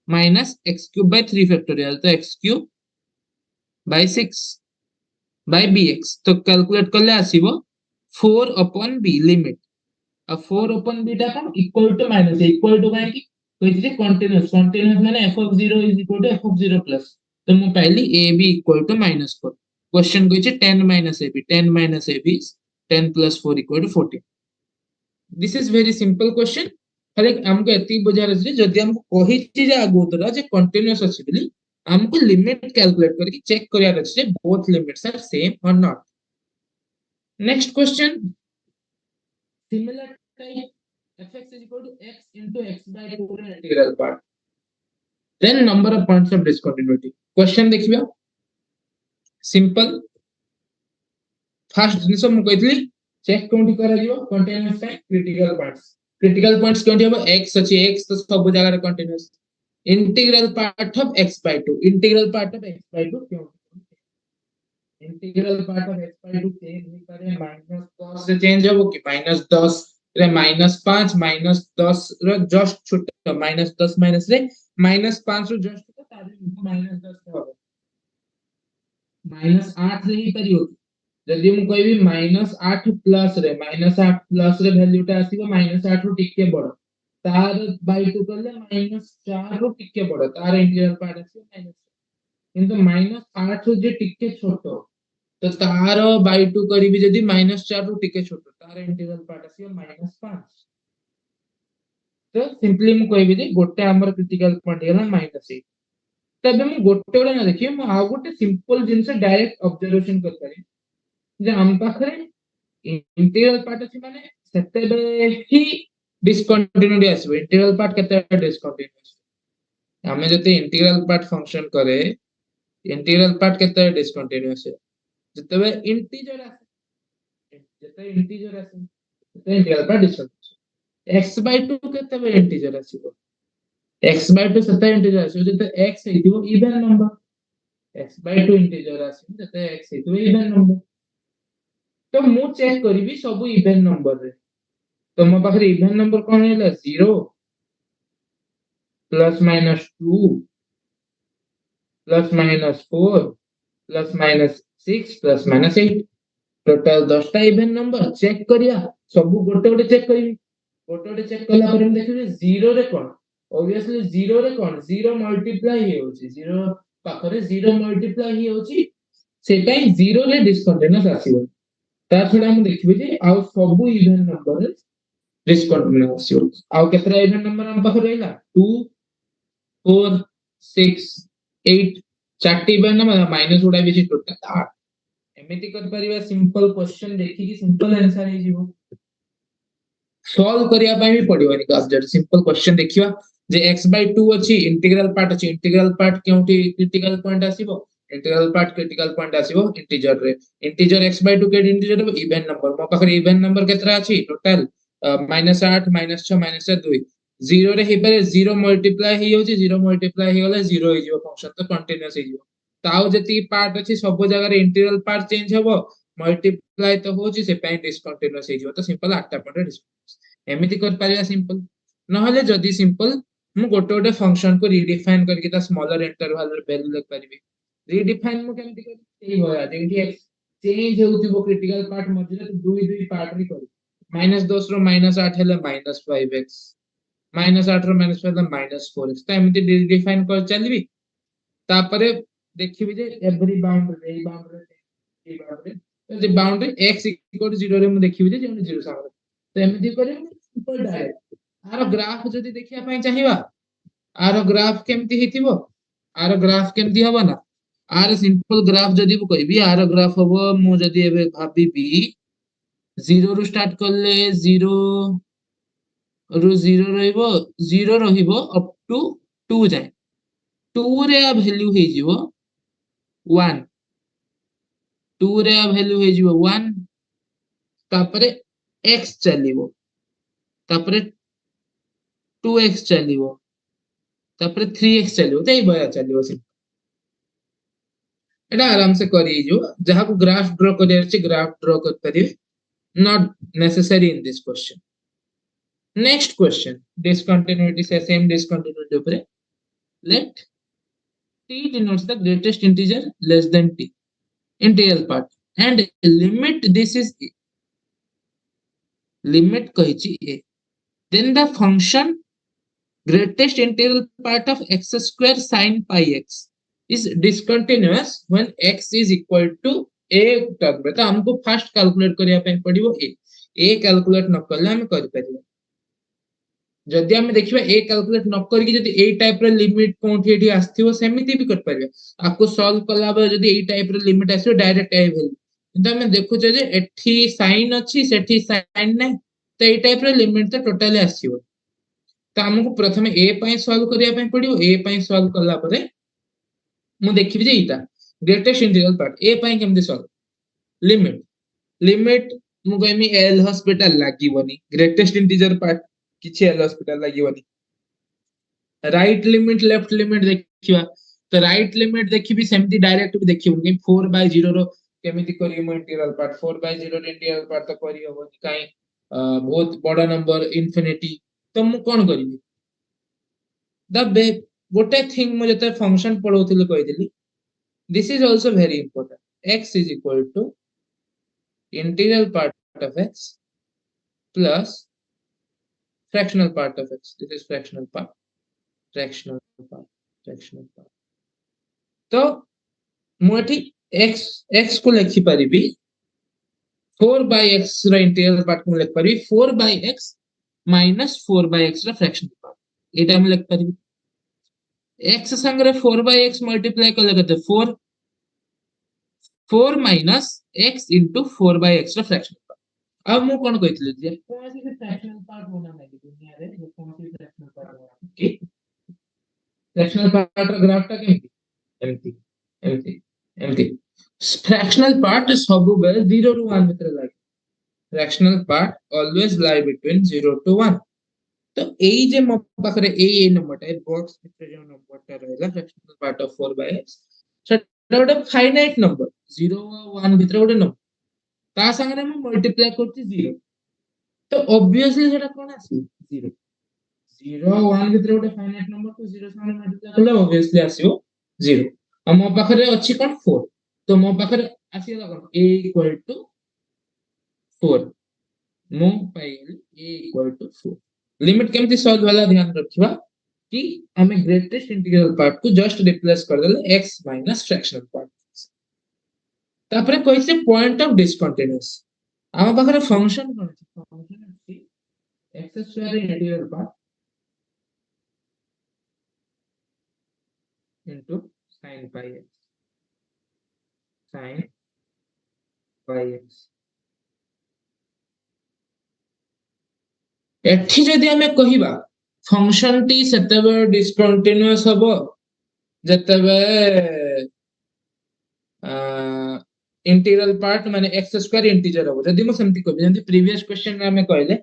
minus x cube by 3 factorial तो x cube by 6 by bx तो calculate करले आसीबो 4 upon b limit अब 4 upon b टा कोन equal to minus equal to by की कहिजे कंटीन्यूअस माने f of 0 is equal to f of 0 plus तो मु पहली ab equal to -4 क्वेश्चन कहिजे 10 minus ab is 10 plus 4 equal to 14 this is very simple question खाली हमको एती बुझार अछि जदि हमको कहिछि जे आगोतरा जे कंटीन्यूअस अछि बिली हमको लिमिट कैलकुलेट करके चेक करियार अछि जे बोथ लिमिट्स आर सेम और not next question similar type fx is equal to x into x by 2 integral part then number of points of discontinuity question देखिबा सिंपल फर्स्ट जिनिस मु कहितली check Conti करा जिवो continuous time critical points Conti हबो x अछि x तो सब जगह रे continuous integral part of x by 2 integral part of x by 2 क्यों integral part of x by 2 change नहीं करे माइनस cos से चेंज हो कि -10 रे -5 -10 रो जस्ट छोट -10 माइनस रे -5 रो जस्ट छोट तारे -10 हो -8 रे ही परियो जदि मु कहबी -8 प्लस रे -8 प्लस रे वैल्यूटा आसीबो -8 रो टिके बड़ तार बाय 2 करले -4 रो टिके बड़ तार इंटीग्रल पार्ट आसीबो माइनस किंतु -8 रो जे टिके छोट तो तार बाय 2 करीबी जदि -4 रो टिके छोट तार इंटीग्रल पार्ट आसीबो -5 तो सिंपली मु कहबी जे गोटे हमर क्रिटिकल पॉइंट गेला -8 तबे मु गोटे गोटे ना देखिए मु आ गोटे सिंपल जिंस डायरेक्ट ऑब्जर्वेशन कर पारी जे हम पाखरे इंटीग्रल पार्ट अछि माने सेतेबे ही डिसकंटिन्यूटी आसीबो इंटीग्रल पार्ट केते डिसकंटिन्यूअस हमें जते इंटीग्रल पार्ट फंक्शन करे इंटीग्रल पार्ट केते डिसकंटिन्यूअस जतबे इंटीजर आसे जते इंटीजर आसे तते इंटीग्रल पार्ट डिसकंटिन्यूअस x/2 केते इंटीजर आसीबो x/2 सते इंटीजर आसीबो जते x हेतिबो इवन नंबर x/2 इंटीजर आसीबो जते x हेतिबो इवन नंबर तो मु चेक करिवि सब इवन नंबर रे तो मो पाखरे इवन नंबर कोन हैला 0 plus minus 2 plus minus 4 plus minus 6 plus minus 8 total 10 टा इवन नंबर चेक करिया सब गोटे गोटे चेक करिवि गोटे गोटे चेक कला पर हम देखिबे 0 रे कोन ऑब्वियसली 0 रे कोन 0 मल्टीप्लाई हे होची 0 पाखरे 0 मल्टीप्लाई हे होची सेटा 0 रे डिस्कंटिन्यूअस आसीबो ता छडा हम देखिबे जे आउ सब इवन नंबर डिस्कंटिन्यूअस आसीबो आउ केतरा इवन नंबर हम पाखरे रहला 2 4 6 8 चार्टी इवन नंबर माइनस उडा बेसी टोटल 8 एमिति कर परिबा सिंपल क्वेश्चन देखि कि सिंपल आंसर हे जीवो सॉल्व करिया पई भी पडिबनी का जट सिंपल क्वेश्चन देखिवा जे x/2 अछि इंटीग्रल पार्ट केउटी क्रिटिकल पॉइंट आसीबो इंटीग्रल पार्ट क्रिटिकल पॉइंट आसीबो इंटीजर रे इंटीजर x/2 के इंटीजर इवन नंबर मो पाखरे इवन नंबर केतरा अछि टोटल -8 -6 -2 0 रे हेबे 0 मल्टीप्लाई हे होची 0 मल्टीप्लाई हे गले 0 हे जिवो फंक्शन तो कंटीन्यूअस हे जिवो ताऊ जति पार्ट अछि सब जगह रे इंटीग्रल पार्ट चेंज हबो मल्टीप्लाई तो होची से पई डिसकंटीन्यूअस हे जिवो तो सिंपल 8 टा पॉइंट एमिति कर पारिया सिंपल नहले जदी सिंपल मु गोटे गोटे फंक्शन को रिडिफाइन करके ता स्मॉलर इंटरवल रे वैल्यू लिख परिबे रिडिफाइन मु केमति करी एई होया जेंति चेंज हेउतिबो क्रिटिकल पार्ट मझरे तो दुई दुई पार्ट रे करी -10 रो -8 हेले -5x -8 रो -5 हेले -4x तो एमिति रिडिफाइन कर चलबी तापरे देखिबी जे एवरी बाउंड्री ए बाउंड्री तो जे बाउंड्री x = 0 रे मु देखिबी जे 0 सामने तो एमिति करे सिंपल डायरेक्ट आरो ग्राफ जदी देखिया पई चाहिबा आरो ग्राफ केमति हेतिबो आरो ग्राफ केमति हबो ना आरो सिंपल ग्राफ जदी बु कहबी आरो ग्राफ हबो मु जदी एबे भाबीबी 0 रु स्टार्ट करले 0 रु 0 रहइबो 0 रहिबो अप टू 2 जाय 2 रे आ वैल्यू हे जिवो 1 2 रे आ वैल्यू हे जिवो 1 तापरे x चलिबो तापरे 2x चलिबो तापरे 3x चलिबो तै बया चलिबो से एटा आराम से करि जो जहा को ग्राफ ड्रा करियर छै ग्राफ ड्रा कर परिबे not necessary in this question next question discontinuity से same discontinuity ऊपर let t denotes the greatest integer less than t integral part and limit this is a limit कहिछि a then the function greatest integral part of x square sin pi x is discontinuous when x is equal to a term तो हमको first calculate करिया पे पड़िबो a calculate न करले हम कर परिबो जदि हम देखिबा a कैलकुलेट न करी जदि ए टाइप रे लिमिट कोठी एठी आस्थिबो सेमिति भी कर परिबो आपको सॉल्व कला बे जदि ए टाइप रे लिमिट आसियो डायरेक्ट ए वैल्यू किंतु हम देखु जे एठी साइन अछि सेठी साइन नै तो ए टाइप रे लिमिट तो टोटली आसियो तो हमको प्रथमे ए पई सॉल्व करिया पे पड़िबो ए पई सॉल्व कला परे मु देखिबि जे इटा ग्रेटेस्ट इंटीग्रल पार्ट ए पई केमदि सॉल्व लिमिट लिमिट मु कहमी एल हॉस्पिटल लागिवनी ग्रेटेस्ट इंटीजर पार्ट किछि एल हॉस्पिटल लागिवनी राइट लिमिट लेफ्ट लिमिट देखिबा तो राइट लिमिट देखिबि सेमति डायरेक्ट भी देखिबो कि 4/0 रो केमिति करी मु इंटीग्रल पार्ट 4/0 रो इंटीग्रल पार्ट तो करी होबो काई बहुत बड़ा नंबर इनफिनिटी तो मु कोन करिवि द बे गोटे थिंग मु जते function पढौथिले कहिदिली this is also very important x is equal to integral part of x plus fractional part of x this is fractional part fractional part तो मु एठी x को लिखि परिबी 4 by x ର इंटीग्रल पार्ट को लिखि परिबी 4 by x minus 4 by x ର fractional part एटा हम लिखि परिबी x संगे 4 by x मल्टीप्लाई कले कते 4 minus x into 4 by x ର फ्रैक्शनल पार्ट अब मु कोन कहितले जे कोनसी भी फ्रैक्शनल पार्ट होना नै दुनिया रे जे कोनसी फ्रैक्शनल पार्ट होना ओके फ्रैक्शनल पार्ट ର ग्राफ टा केमति एमती एमती एमती फ्रैक्शनल पार्ट सब बेले 0 ରୁ 1 भितर लागे fractional part always lie between 0 to 1 तो एई जे मो पाखरे एई नंबर टा बॉक्स भितर जो नंबर टा रहला fractional part of 4 by x सेटा गोटे फाइनाइट नंबर 0 और 1 भितर गोटे नंबर ता संगे हम मल्टीप्लाई करछि 0 तो ऑब्वियसली सेटा कोन आसी 0 0 1 भितर गोटे फाइनाइट नंबर को 0 संगे मल्टीप्लाई करले ऑब्वियसली आसीबो 0 आ मो पाखरे अछि कोन 4 तो मो पाखरे आसीला कोन a equal to 4 मो पाइली a equal to 4 लिमिट केमती सॉल्व वाला ध्यान रखिबा कि हमें ग्रेटेस्ट इंटीग्रल पार्ट को जस्ट रिप्लेस कर देले x माइनस फ्रैक्शनल पार्ट तापरे कहिसे पॉइंट ऑफ डिसकंटीन्यूअस आम पाखरे फंक्शन कोन अछि फंक्शन अछि x square integral part into sin pi x एठी जदि हमें कहिबा फंक्शन टी सेतेबे डिसकंटीन्यूअस हबो जतेबे इंटीग्रल पार्ट माने x स्क्वायर इंटीजर हबो जदि म सेमति कहबी जदि प्रीवियस क्वेश्चन रे हमें कहले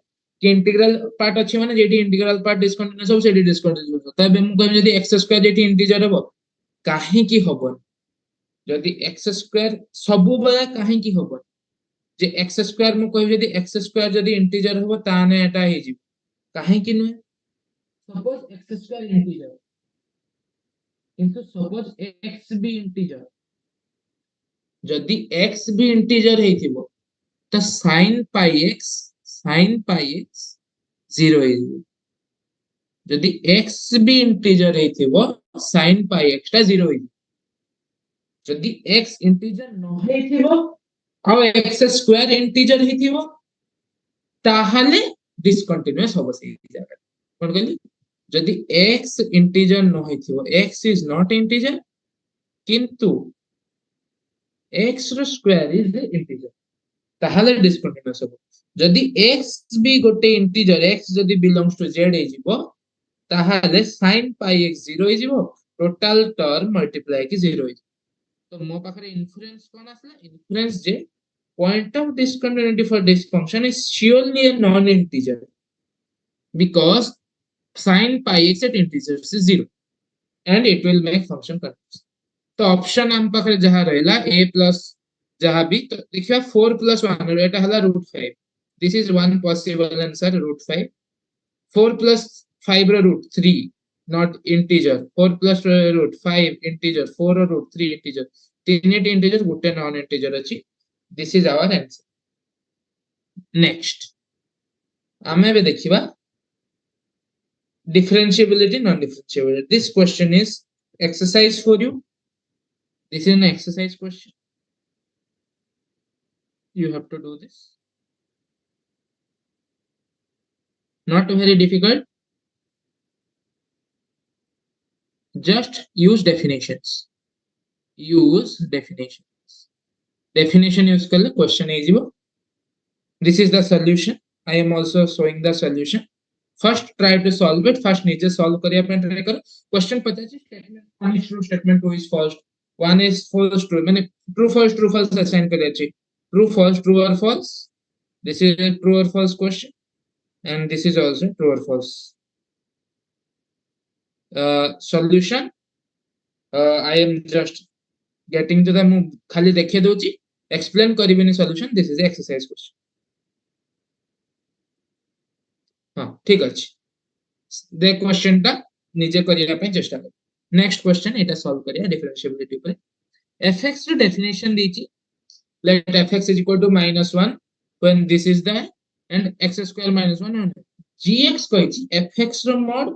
कि इंटीग्रल पार्ट अछि माने जेडी इंटीग्रल पार्ट डिसकंटीन्यूअस हबो सेडी डिसकंटीन्यूअस हबो तबे म कहबी जदि x स्क्वायर जेडी इंटीजर हबो काहे की हबो जदि x स्क्वायर सबु बेला काहे की हबो जे x स्क्वायर म कहबी जदि x स्क्वायर जदि इंटीजर हबो ताने एटा हे जी काहे की नु सपोज x स्क्वायर इंटीजर किंतु सपोज x भी इंटीजर जदि x भी इंटीजर हेतिबो त sin pi x 0 हे जदि x भी इंटीजर हेतिबो sin pi x टा 0 हे जदि x इंटीजर न हेतिबो आ x स्क्वायर इंटीजर हेतिबो ताहाले डिसकंटीन्यूअस होबो से जगह कोन कहली जदि x इंटीजर न हेतिबो x इज नॉट इंटीजर किंतु x रो स्क्वायर इज इंटीजर ताहाले डिसकंटीन्यूअस होबो जदि x भी गोटे इंटीजर x जदि बिलोंग्स टू z हे जिवो ताहाले sin pi x 0 हे जिवो टोटल टर्म मल्टीप्लाई की 0 हे तो मो पाखरे इन्फ्लुएंस कोन आसला influence J point of discontinuity for this function is surely a non-integer because sin pi x at integers is 0 and it will make function continuous तो option हम पाखरे जहा रहला a plus जहा भी तो देखिया 4 plus 1 एटा हला √5 this is one possible answer √5 4 plus 5 ro √3 not integer 4 plus √5 integer 4 ro √3 integer तीन integer गुटे non integer अछि this is our answer next आमे बे देखिबा differentiability non differentiability this question is exercise for you this is an exercise question you have to do this not very difficult just use definitions definition use करले question हे जिवो this is the solution I am also showing the solution first try to solve it first नीचे solve करिया पे try करो question पता है statement one is true statement two is false one is false true माने true false assign करिया छी true or false this is a true or false question and this is also true or false solution I am just getting to the खाली देखे दोची explain करिबेनी solution this is the exercise question हां ठीक अछि दे question टा निजे करिया पे चेष्टा कर नेक्स्ट क्वेश्चन एटा सॉल्व करिया डिफरेंशिएबिलिटी पे fx रो डेफिनेशन दीची let fx is equal to -1 when this is the and x square minus 1 and gx कहिची fx रो mod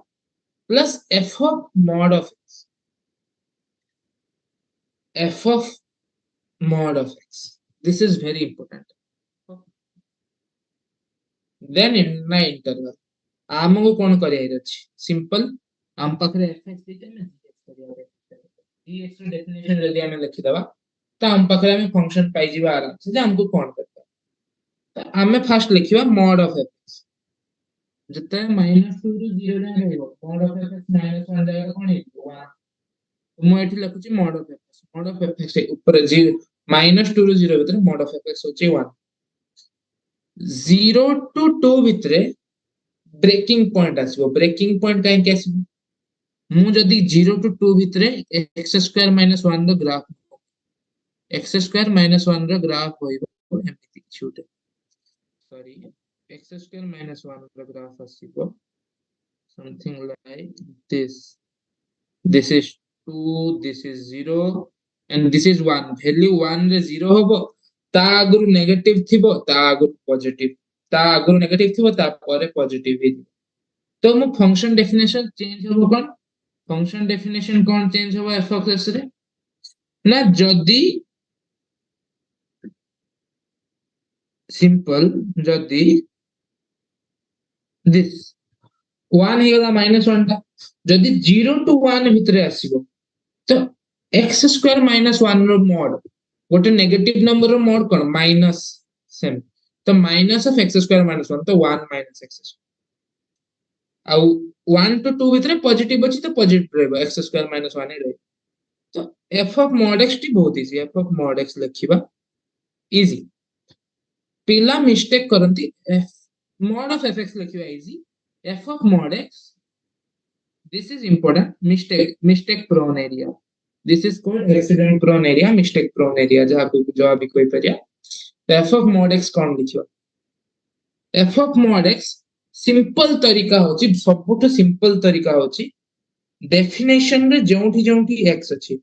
plus f of mod of x f of mod of x this is very important then in my interval आमको कौन career अछि simple आम पाखरे fx दिते ना gx career gx रो definition जदी हमें लिखि दबा त आम पाखरे हमें फंक्शन पाई जीवा आराम से जे हमको कौन करता त हमें फर्स्ट लिखिबा mod of fx जते -2 ରୁ 0 जाय रहइबो mod of fx -1 जाय कोन हे 1 मु एठी लिखुची mod of fx ऊपर 0 -2 ରୁ 0 भीतर mod of fx होची 1 0 to 2 भितरे ब्रेकिंग पॉइंट आसीबो ब्रेकिंग पॉइंट काहे के आसीबो मु जदी 0 to 2 भितरे x स्क्वायर - 1 रो ग्राफ x स्क्वायर - 1 रो ग्राफ होइबो एमिति छुटे सॉरी x square minus 1 रो ग्राफ आसीबो something like this this is 2 this is 0 and this is 1 value 1 रे 0 होबो ता आगुरु नेगेटिव थिबो ता आगुरु पॉजिटिव ता आगुरु नेगेटिव थिबो ता परे पॉजिटिव ही तो मु फंक्शन डेफिनेशन चेंज होबो कोन फंक्शन डेफिनेशन कोन चेंज होबो f of x रे ना जदी सिंपल जदी this 1 हेगला -1 टा जदी 0 to 1 भितरे आसीबो तो x स्क्वायर -1 रो मॉड गोटे नेगेटिव नंबर रो मॉड कोन माइनस सेम तो माइनस ऑफ x स्क्वायर -1 तो 1 माइनस x स्क्वायर आउ 1 to 2 भितरे पॉजिटिव अछि तो पॉजिटिव रहबो x स्क्वायर -1 ही रहबो तो f of mod x टी बहुत easy f of mod x लिखिबा इजी पिला मिस्टेक करंती f mod of fx लिखिबा easy f of mod x this is important mistake prone area this is called accident prone area mistake prone area जहां को जवाब भी कोई परिया तो f of mod x कौन लिखिबा f of mod x simple तरीका होची सबुठ सिंपल तरीका होची डेफिनेशन रे जोंठी जोंठी x अछि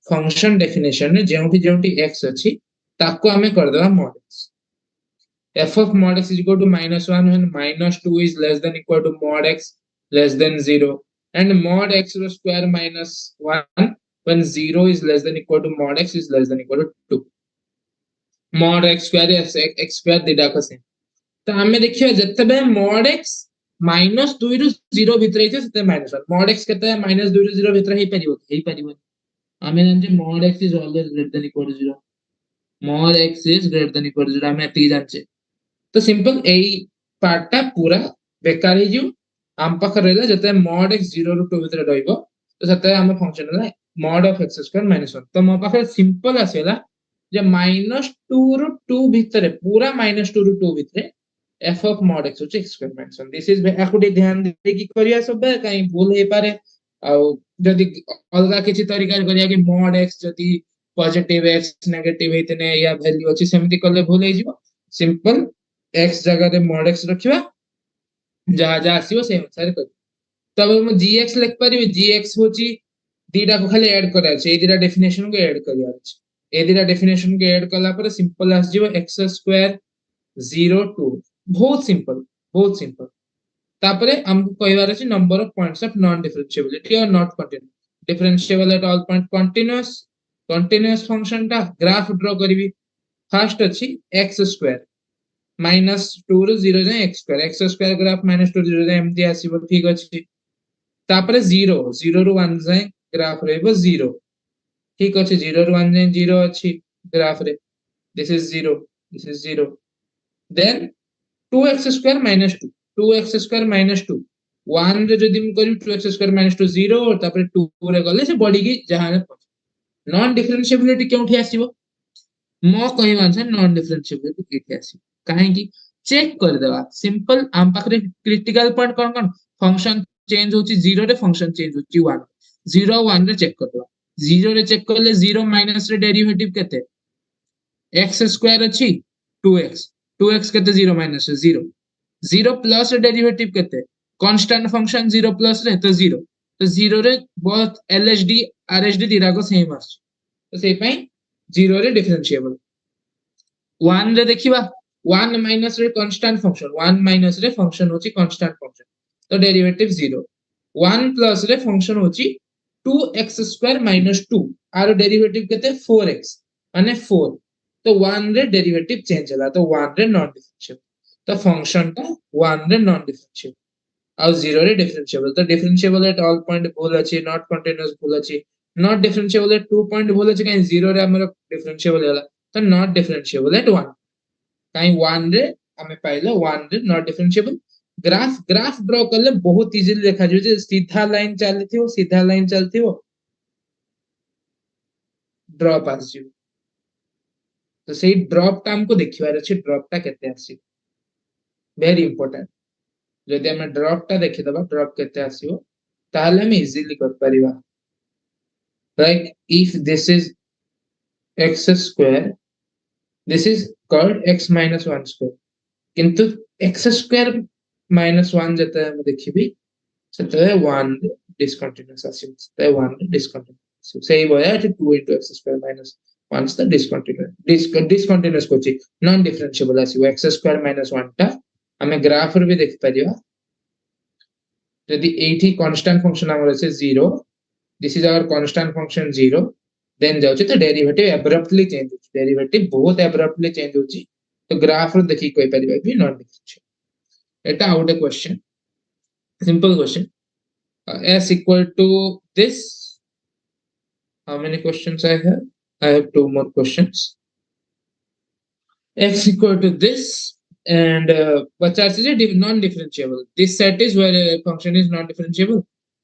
फंक्शन डेफिनेशन रे जोंठी जोंठी x अछि ताको हमें कर देबा mod x f of mod x is equal to -1 when -2 is less than equal to mod x less than 0 and mod x square -1 when 0 is less than equal to mod x is less than equal to 2 mod x square x square दिडा का same तो हमें देखियो जत्ते बे mod x -2 रु 0 भितर हिते सेते -1 mod x केते -2 रु 0 भितर ही परिबो हमें जानजे mod x is always greater than equal to 0 mod x is greater than equal to 0 हमें एती जानचे तो सिंपल एई पार्ट टा पूरा बेकार ही जो आम पाख रहला जते mod x 0 ରୁ 2 भितर रहइबो तो सते हम फंक्शन ला mod of x square -1 तो मो पाखे सिंपल आसेला जे -2 ରୁ 2 भितर पूरा -2 ରୁ 2 भितर f of mod x होचे x square -1 दिस इज एकुडी ध्यान दे की करिया सब काई भूल हे पारे आ जदी अलगा किछि तरीका करिया कि mod x जदी पॉजिटिव x नेगेटिव हेतने या वैल्यू अछि सेमति करले भूल हे जिवो सिंपल x जगह रे mod x रखिबा जहा जहा आसीबो सेम अनुसार कर तब हम gx लिख परिबे gx होची दीटा को खाली ऐड करा छै ए दीटा डेफिनेशन को ऐड करिया छै ए दीटा डेफिनेशन के ऐड कला पर सिंपल आस जिवो x स्क्वायर 0 2 बहुत सिंपल तापरे हमको कहबार अछि number of points of non differentiability और not continuous differentiable at all point continuous function ता ग्राफ ड्रा करबी फर्स्ट अछि x स्क्वायर -2 ରୁ 0 जाय x स्क्वायर ग्राफ -2 ରୁ 0 जाय एमती आसीबो ठीक अछि तापरे 0 ରୁ 1 जाय ग्राफ रहबो 0 ठीक अछि 0 ରୁ 1 जाय 0 अछि ग्राफ रे this is 0 then 2x square -2 2x square -2 1 रे जदी हम करी 2x square -2 0 और तापरे 2 रे गले से बॉडी की जहां नॉन डिफरेंशिएबिलिटी केउठी आसीबो मो कहबा से नॉन डिफरेंशिएबिलिटी केठी आसीबो काहे की चेक कर देबा सिंपल आम पाखरे क्रिटिकल पॉइंट कोन कोन फंक्शन चेंज होची 0 रे फंक्शन चेंज होची 1 0 1 रे चेक कर देबा 0 रे चेक करले 0 माइनस रे डेरिवेटिव केते x स्क्वायर अछि 2x केते 0 माइनस 0 0 प्लस डेरिवेटिव केते कांस्टेंट फंक्शन 0 प्लस रे तो 0 तो 0 रे बोथ एलएचडी आरएचडी दिरा को सेम आछ तो सेहि पई 0 रे डिफरेंशिएबल 1 रे देखिबा 1 माइनस रे कांस्टेंट फंक्शन 1 माइनस रे फंक्शन होची कांस्टेंट फंक्शन तो डेरिवेटिव 0 1 प्लस रे फंक्शन होची 2x square minus 2 are derivative केते 4x माने 4 तो 1 रे डेरिवेटिव चेंज होला तो 1 रे नॉन डिफरेंशिएबल तो फंक्शन टा 1 रे नॉन डिफरेंशिएबल और 0 रे डिफरेंशिएबल तो डिफरेंशिएबल एट ऑल पॉइंट भूल अछि नॉट कंटीन्यूअस भूल अछि नॉट डिफरेंशिएबल एट 2 पॉइंट भूल अछि काई 0 रे हमर डिफरेंशिएबल होला तो नॉट डिफरेंशिएबल एट 1 काई 1 रे हमें पाइलो 1 रे not differentiable graph graph draw करले बहुत इजीली देखा जो जे सीधा लाइन चलती हो ड्रॉप आसी तो सेही ड्रॉप टा हमको देखिबार अछि ड्रॉप टा केते आसी वेरी इंपोर्टेंट जदि हमें ड्रॉप टा देखि दबा ड्रॉप केते आसीओ ताहले हम इजीली कर परिबा like if this is x square this is called x minus 1 square किंतु x square minus 1 जते हम देखिबी सेते 1 डिस्कंटीन्यूअस आसी सेते 1 डिस्कंटीन्यूअस सेही बया 2 into x square minus 1 the discontinuous Kochi non differentiable आसी x square minus 1 टा हमें ग्राफ रे भी देख परिबा यदि एठी कांस्टेंट फंक्शन हमर से 0 this is our constant function 0 then जाउची तो डेरिवेटिव एब्रप्टली चेंज होची डेरिवेटिव बहुत एब्रप्टली चेंज होची तो ग्राफ रो देखि कोइ परिबा भी नॉन डिफरेंशिएबल एटा out a question simple question s equal to this how many questions I have two more questions x equal to this and what is it non differentiable this set is where a function is non differentiable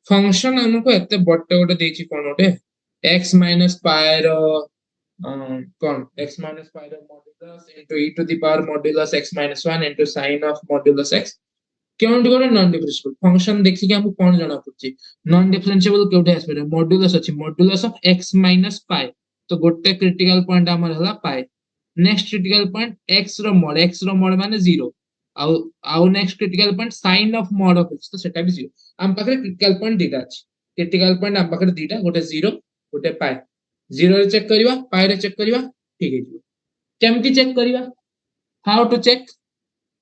function हमको एते बट्टे गोटे देछि कोन गोटे x minus pi रो कौन x minus pi row modulus into e to the power modulus x minus 1 into sin of modulus x क्यों गोटे non differentiable function देखि के हमको कोन जणा पड़छि नॉन डिफरेंशिएबल केउटे आस्पेक्ट मॉड्यूलस अछि modulus of x minus pi तो गोटे क्रिटिकल पॉइंट हमर हला pi next critical point x रो मोड माने 0 आउ next critical point sin of mode of x तो सेटा भी 0 हम पाखरे क्रिटिकल पॉइंट दीटा अछि क्रिटिकल पॉइंट हम पाखरे दीटा गोटे 0 गोटे pi 0 रे चेक करिवा pi रे चेक करिवा ठीक है जी केमति चेक करिवा how to check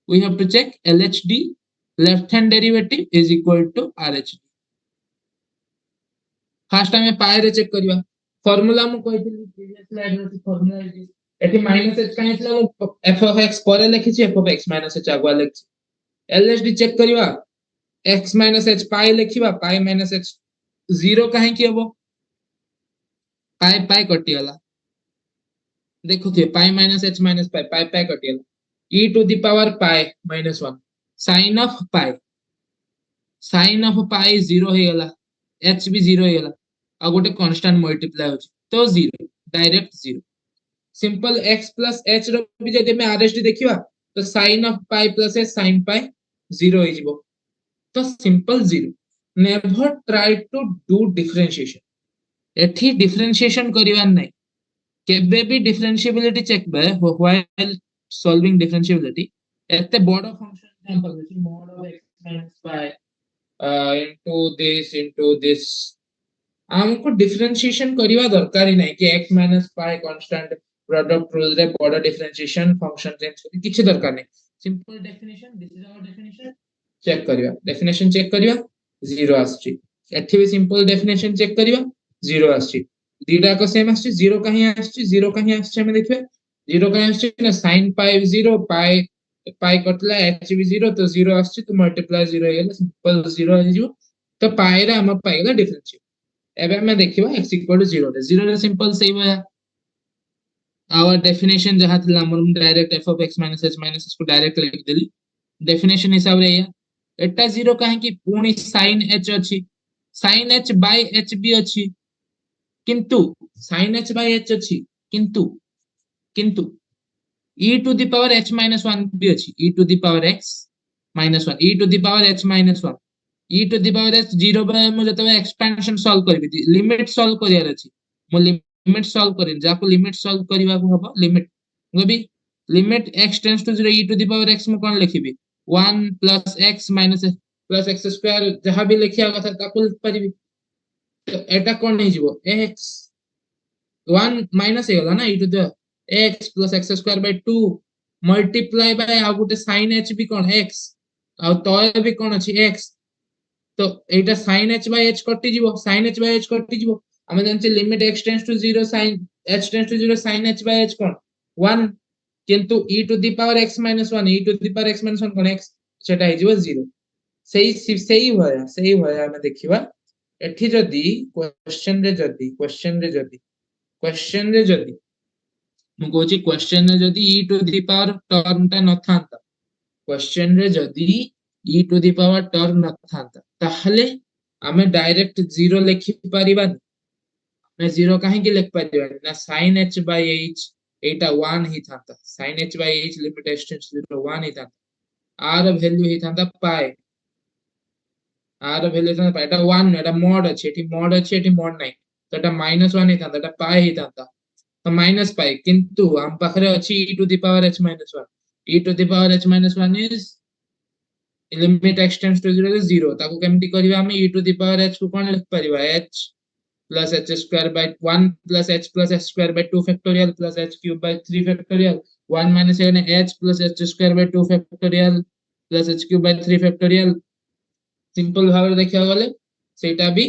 we have to check LHD left hand derivative is equal to RHD first time pi रे चेक करिवा फार्मूला मु कहितली प्रीवियस स्लाइड रे फार्मूला इज एटी माइनस h काहे थला f of x पर लिखि छी f of x minus h आगवा लिखि LHD चेक करिवा x minus h pi लिखिबा pi minus h 0 काहे कि हबो pi pi कटियाला देखो थे pi minus h minus pi pi pi कटियाला e to the power pi minus 1 sin of pi 0 हे गला h भी 0 हे गला आ गोटे कांस्टेंट मल्टीप्लाई होची तो 0 direct 0 simple x plus h रो भी जदि में RHD देखिबा तो sin of pi plus h sin pi 0 हे जिवो तो simple 0 never try to do differentiation एठी डिफरेंशिएशन करिवार नै केबे भी डिफरेंशिएबिलिटी चेक बे व्हाइल सॉल्विंग डिफरेंशिएबिलिटी एते बडो फंक्शन एग्जांपल जैसे mod of x minus pi into this हमको डिफरेंशिएशन करिवा दरकार ही नहीं कि x minus pi constant product rule रे बडो डिफरेंशिएशन फंक्शन चेंज करि किछि दरकार नहीं simple definition this is our definition check करिवा डेफिनेशन चेक करिवा 0 आछि एठी भी सिंपल डेफिनेशन चेक करिवा 0 आछि दीटा को सेम आछि 0 कहीं आछि 0 कहीं आछि हम देखबे 0 कहीं आछि ना sin pi 0 pi कटला h भी 0 तो 0 आछि तो मल्टीप्लाई 0 हे गेला सिंपल 0 हे जो तो pi रे हम पाइ गेला डिफरेंशिएट एबे हम देखिबा x 0 रे 0 रे सिंपल सही होया आवर डेफिनेशन जहां थला हम direct f of x minus h minus इसको डायरेक्ट लिख देली डेफिनेशन हिसाब रे या एटा 0 काहे कि पूर्ण sin h अछि sin h by h भी अछि किंतु sin h by h अछि किंतु e to the power h minus 1 भी अछि e to the power x minus 1 e to the power h minus 1 e to the power h 0 बा मु जतबे एक्सपेंशन सॉल्व करबी लिमिट सॉल्व करियार अछि मु लिमिट सॉल्व करिन जाको लिमिट सॉल्व करबा को हबो लिमिट भी limit x tends to 0 e to the power x मु कोन लिखिबी 1 plus x minus plus x square जहां भी लिखिया कथा ताको लिख परिबी। तो एटा कोन हे जिवो x 1 माइनस हे गला ना e to the x plus x square by 2 multiply by आ गुटे sin h भी कोन x आ तो भी कोन अछि x। तो एटा sin h by h कटि जिवो sin h by h कटि जिवो हम जानचे limit x tends to 0 sin h tends to 0 sin h by h कोन 1 किंतु e to the power x minus 1 e to the power x minus 1 कोन x सेटा हे जिवो 0 सही भया हम देखिबा एठी जदी क्वेश्चन रे जदी मु कोची क्वेश्चन रे जदी e to the power term ता न थांता क्वेश्चन रे जदी e to the power term न थांता ताहले आमे डायरेक्ट 0 लिखि परिबानी ना 0 काहे के लिख परिबानी ना sin h by h एटा 1 ही थांता sin h by h limit x tends 0 1 ही थांता r वैल्यू ही थांता पाई r वैल्यू थांता पाई एटा 1 एटा मॉड अछि एटी मॉड नाही तो एटा -1 ही थांता एटा पाई ही थांता तो माइनस पाई किंतु हम पाखरे अछि e to the power h minus 1 e to the power h minus 1 is limit x tends to 0 0 ताको केमति करबा हम e to the power h को कोन लिख परिबा h plus h square by 1 plus h square by 2 factorial plus h cube by 3 factorial 1 minus h plus h square by 2 factorial plus h cube by 3 factorial simple भाव देखिया गले सेटा भी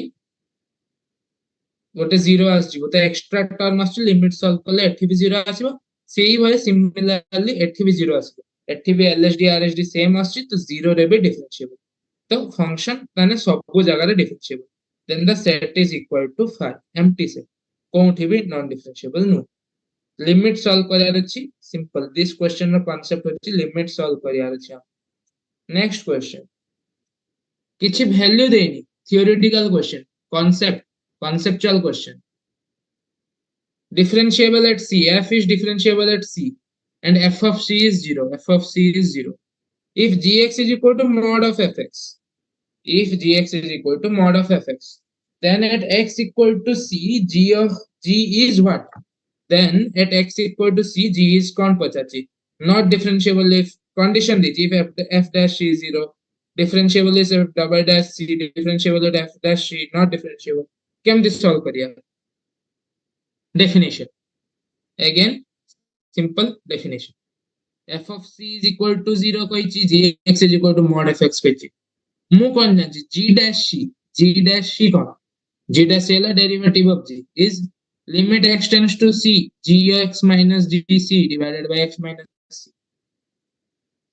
गोटे 0 आसीबो तो एक्स्ट्रा टर्म आसी लिमिट सॉल्व करले एठी भी 0 आसीबो सेही भले सिमिलरली एठी भी 0 आसीबो एठी भी एलएसडी आरएसडी सेम आसी तो 0 रे भी डिफरेंशिएबल तो फंक्शन माने सब जगह रे differentiable then the set is equal to 5 empty set कोठी भी non differentiable no limit solve करियार अछि सिंपल दिस क्वेश्चन रो कांसेप्ट अछि लिमिट सॉल्व करियार अछि नेक्स्ट क्वेश्चन किछि वैल्यू देनी theoretical question conceptual question differentiable at c f is differentiable at c and f of c is 0 if gx is equal to mod of fx if gx is equal to mod of fx then at x equal to c g of g is what then at x equal to c g is कौन पचाची not differentiable if condition दीजिए if f dash c is 0 differentiable is f double dash c differentiable at f dash c not differentiable came this solve करिया definition again simple definition f of c is equal to 0 कोई चीज x is equal to mod f x पे मु कौन जान g dash c कौन g dash c ला derivative of g is limit x tends to c gx minus gc divided by x minus c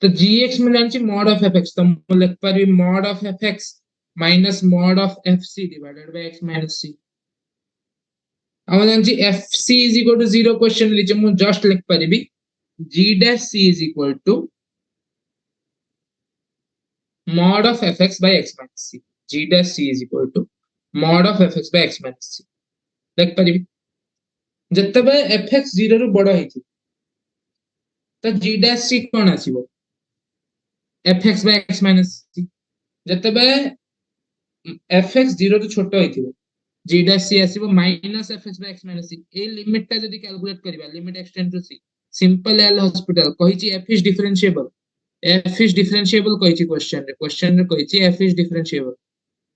तो gx में जान छी mod of fx तो मु लिख पर भी mod of fx minus mod of fc divided by x minus c हम जान छी fc is equal to 0 question लिचे मु जस्ट लिख पर भी g dash c is equal to mod of fx by x minus c g dash c is equal to mod of fx by x minus c लिख पर भी जतबे fx 0 रु बड़ हेछि तो g dash c cone आसीबो fx by x minus c जतबे fx 0 रु छोटो हेथिबो g dash c आसीबो minus fx by x minus c ए लिमिट ता जदी कैलकुलेट करबा limit x tend to c simple L hospital कहिछि f इज डिफरेंशिएबल कहिछि क्वेश्चन रे कहिछि f इज डिफरेंशिएबल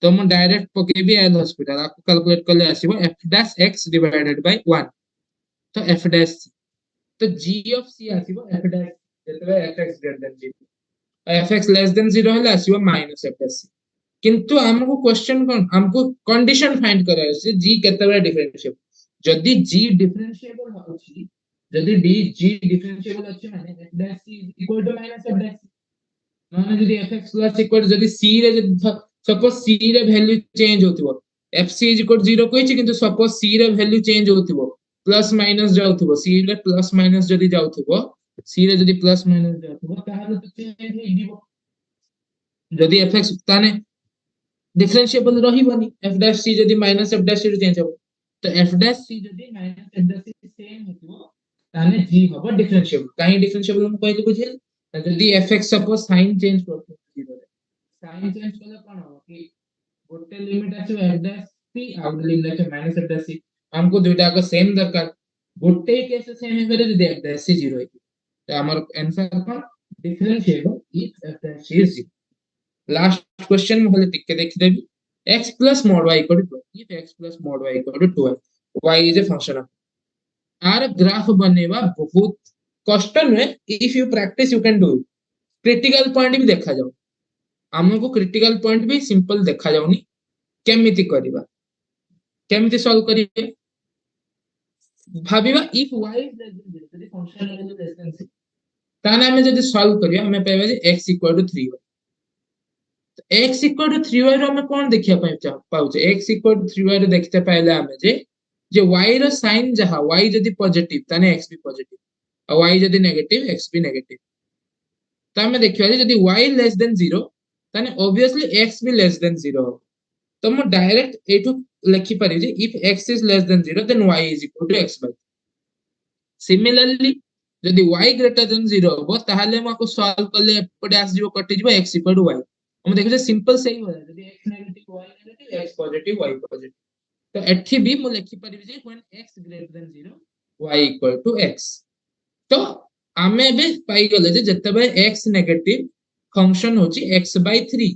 तो हम डायरेक्ट पकेबी एल हॉस्पिटल आपको कैलकुलेट करले आसीबो f dash x divided by 1 तो f dash c तो g of c आसीबो f dash जतबे fx greater than 0 fx less than 0 हला आसीबो माइनस f dash c किंतु हमको क्वेश्चन कोन हमको कंडीशन फाइंड करे से g केतबे डिफरेंशिएबल जदी g डिफरेंशिएबल होछि जदी g डिफरेंशिएबल अछि माने f dash c equal to minus f dash c माने जदी fx प्लस इक्वल जदी c रे जदी सपोज c रे वैल्यू चेंज होतिबो fc इज इक्वल 0 कहिछि किंतु सपोज c रे वैल्यू चेंज होतिबो प्लस माइनस जाउतिबो c रे प्लस माइनस जदी जाउतिबो c रे जदी प्लस माइनस जाउतिबो ताहाले तो चेंज हे दिबो जदी fx ताने डिफरेंशिएबल रहिबनी f dash c जदी minus f dash c change हो तो f dash c जदी minus f dash c same हेतिबो ताने g होबो डिफरेंशिएबल काहे डिफरेंशिएबल हम कहले बुझिल जदी fx सपोज साइन चेंज करतो 0 रे साइन चेंज करले कोन हो कि गोटे लिमिट आछो f dash c out limit आछो माइनस f dash c हमको दुइटा को सेम दरकार गोटे केस सेम हे करे जदी f dash c 0 हे तो हमर answer cone differentiable if f dash is 0. Last question ମୁଁ ଖାଲି ଟିକେ ଦେଖିଦେବି x plus mod y equal to 2. If x plus mod y equal to 2y, y is a function of आर graph बनेवा बहुत कष्ट नुहे if you practice you can do it critical point भी देखा जाऊ हमको क्रिटिकल पॉइंट भी सिंपल देखा जाउनी केमिति करबा केमिति सॉल्व करिवे भाबिबा if y is less than 0 यदि फंक्शन वैल्यू लेस देन 0 ताने हमें जदि सॉल्व करिया हमें पाइबा जे x इक्वल टू 3y तो x इक्वल टू 3y रो हमें कोन देखिया पाउचे x इक्वल टू 3y रो देखते पाइले हमें जे y रो साइन जहा y जदि पॉजिटिव ताने x भी पॉजिटिव और y जदि नेगेटिव x भी नेगेटिव तो हमें देखिया जदि y लेस देन 0 ताने ऑब्वियसली x भी लेस देन 0 तो मैं डायरेक्ट एठू लिखि पारि जे if x is less than 0 then y is equal to x by similarly जदि y ग्रेटर देन 0 हो ताहले मको सॉल्व करले एपटे आस जीवो कटि जीवो x इक्वल टू y हम देखो जे सिंपल सही हो जदि x negative y negative x positive y positive तो एठी भी मु लिखि पारि जे when x greater than 0 y equal to x तो आमे बे पाई गले जे जतबे x नेगेटिव फंक्शन होची x बाय 3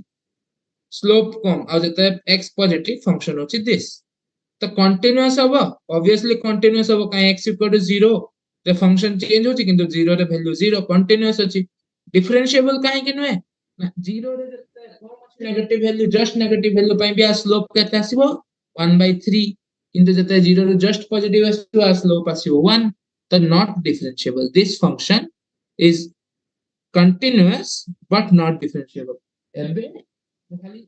स्लोप कम आ जते x पॉजिटिव फंक्शन होची दिस तो कंटीन्यूअस हबो ऑब्वियसली कंटीन्यूअस हबो का x equal to 0 the function change होची किंतु 0 रे वैल्यू 0 कंटीन्यूअस होची डिफरेंशिएबल काहे कि नय ना 0 रे जते कम अछि negative value just negative value pi भी आ स्लोप केते आसीबो 1/3 किंतु जते 0 रे जस्ट पॉजिटिव आसीबो आ स्लोप आसीबो 1 तो not differentiable this function is continuous but not differentiable एबे खाली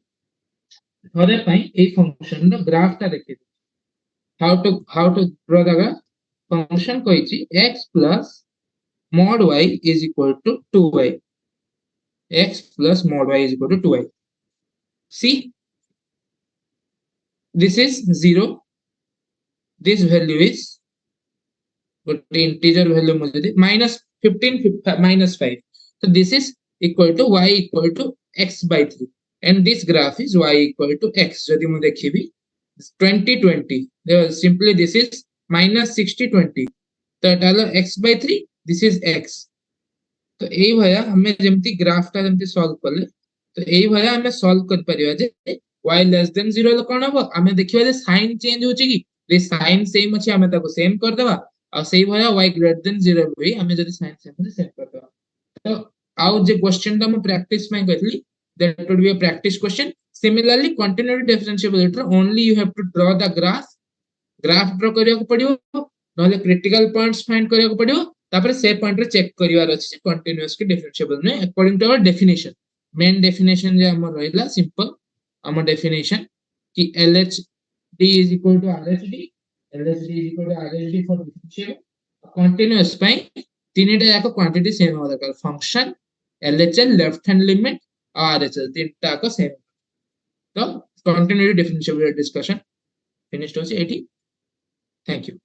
थोड़े पाई ए फंक्शन रो ग्राफ ता देखि how to draw the graph function कहिछि x plus mod y is equal to 2y x plus mod y is equal to 2y see this is 0 this value is गोटे integer value मुझे दे -15 -5 so this is equal to y equal to x by 3 and this graph is y equal to x जदि मु देखिबी 20 20 simply this is -60 20 तो डालो x by 3 this is x तो एई भया हमें जेमती graph ता जेमती सॉल्व करले तो एई भया हमें सॉल्व कर परिया जे y लेस देन 0 ल कोन हबो हमें देखिबा जे साइन चेंज होची कि जे साइन सेम अछि हमें ताको सेम कर देबा और सही भया y ग्रेटर देन 0 भी हमें जदि साइन सेम अछि सेम कर देबा तो आउ जे क्वेश्चन ता हम प्रैक्टिस में करली that would be a practice question similarly continuity differentiability only you have to draw the graph draw करिया को पड़ियो नले क्रिटिकल पॉइंट्स फाइंड करिया को पड़ियो तापर से पॉइंट रे चेक करिवार अछि कंटीन्यूअस के डिफरेंशिएबल में according to our definition main definition जे हमर रहला सिंपल हमर डेफिनेशन कि LHD is equal to RHD LHD is equal to RHD for differentiable continuous पई तीनटा याको क्वांटिटी सेम हो दरकार function LHL left hand limit और RHL तीनटा को सेम तो कंटिन्यूटी डिफरेंशिएबल डिस्कशन फिनिश्ड होची एटी थैंक यू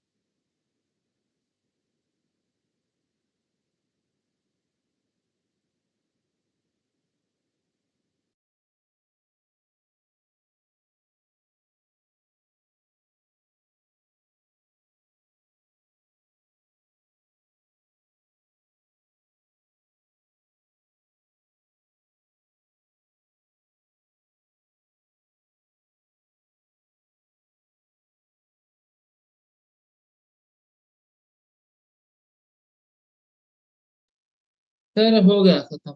सर हो गया खत्म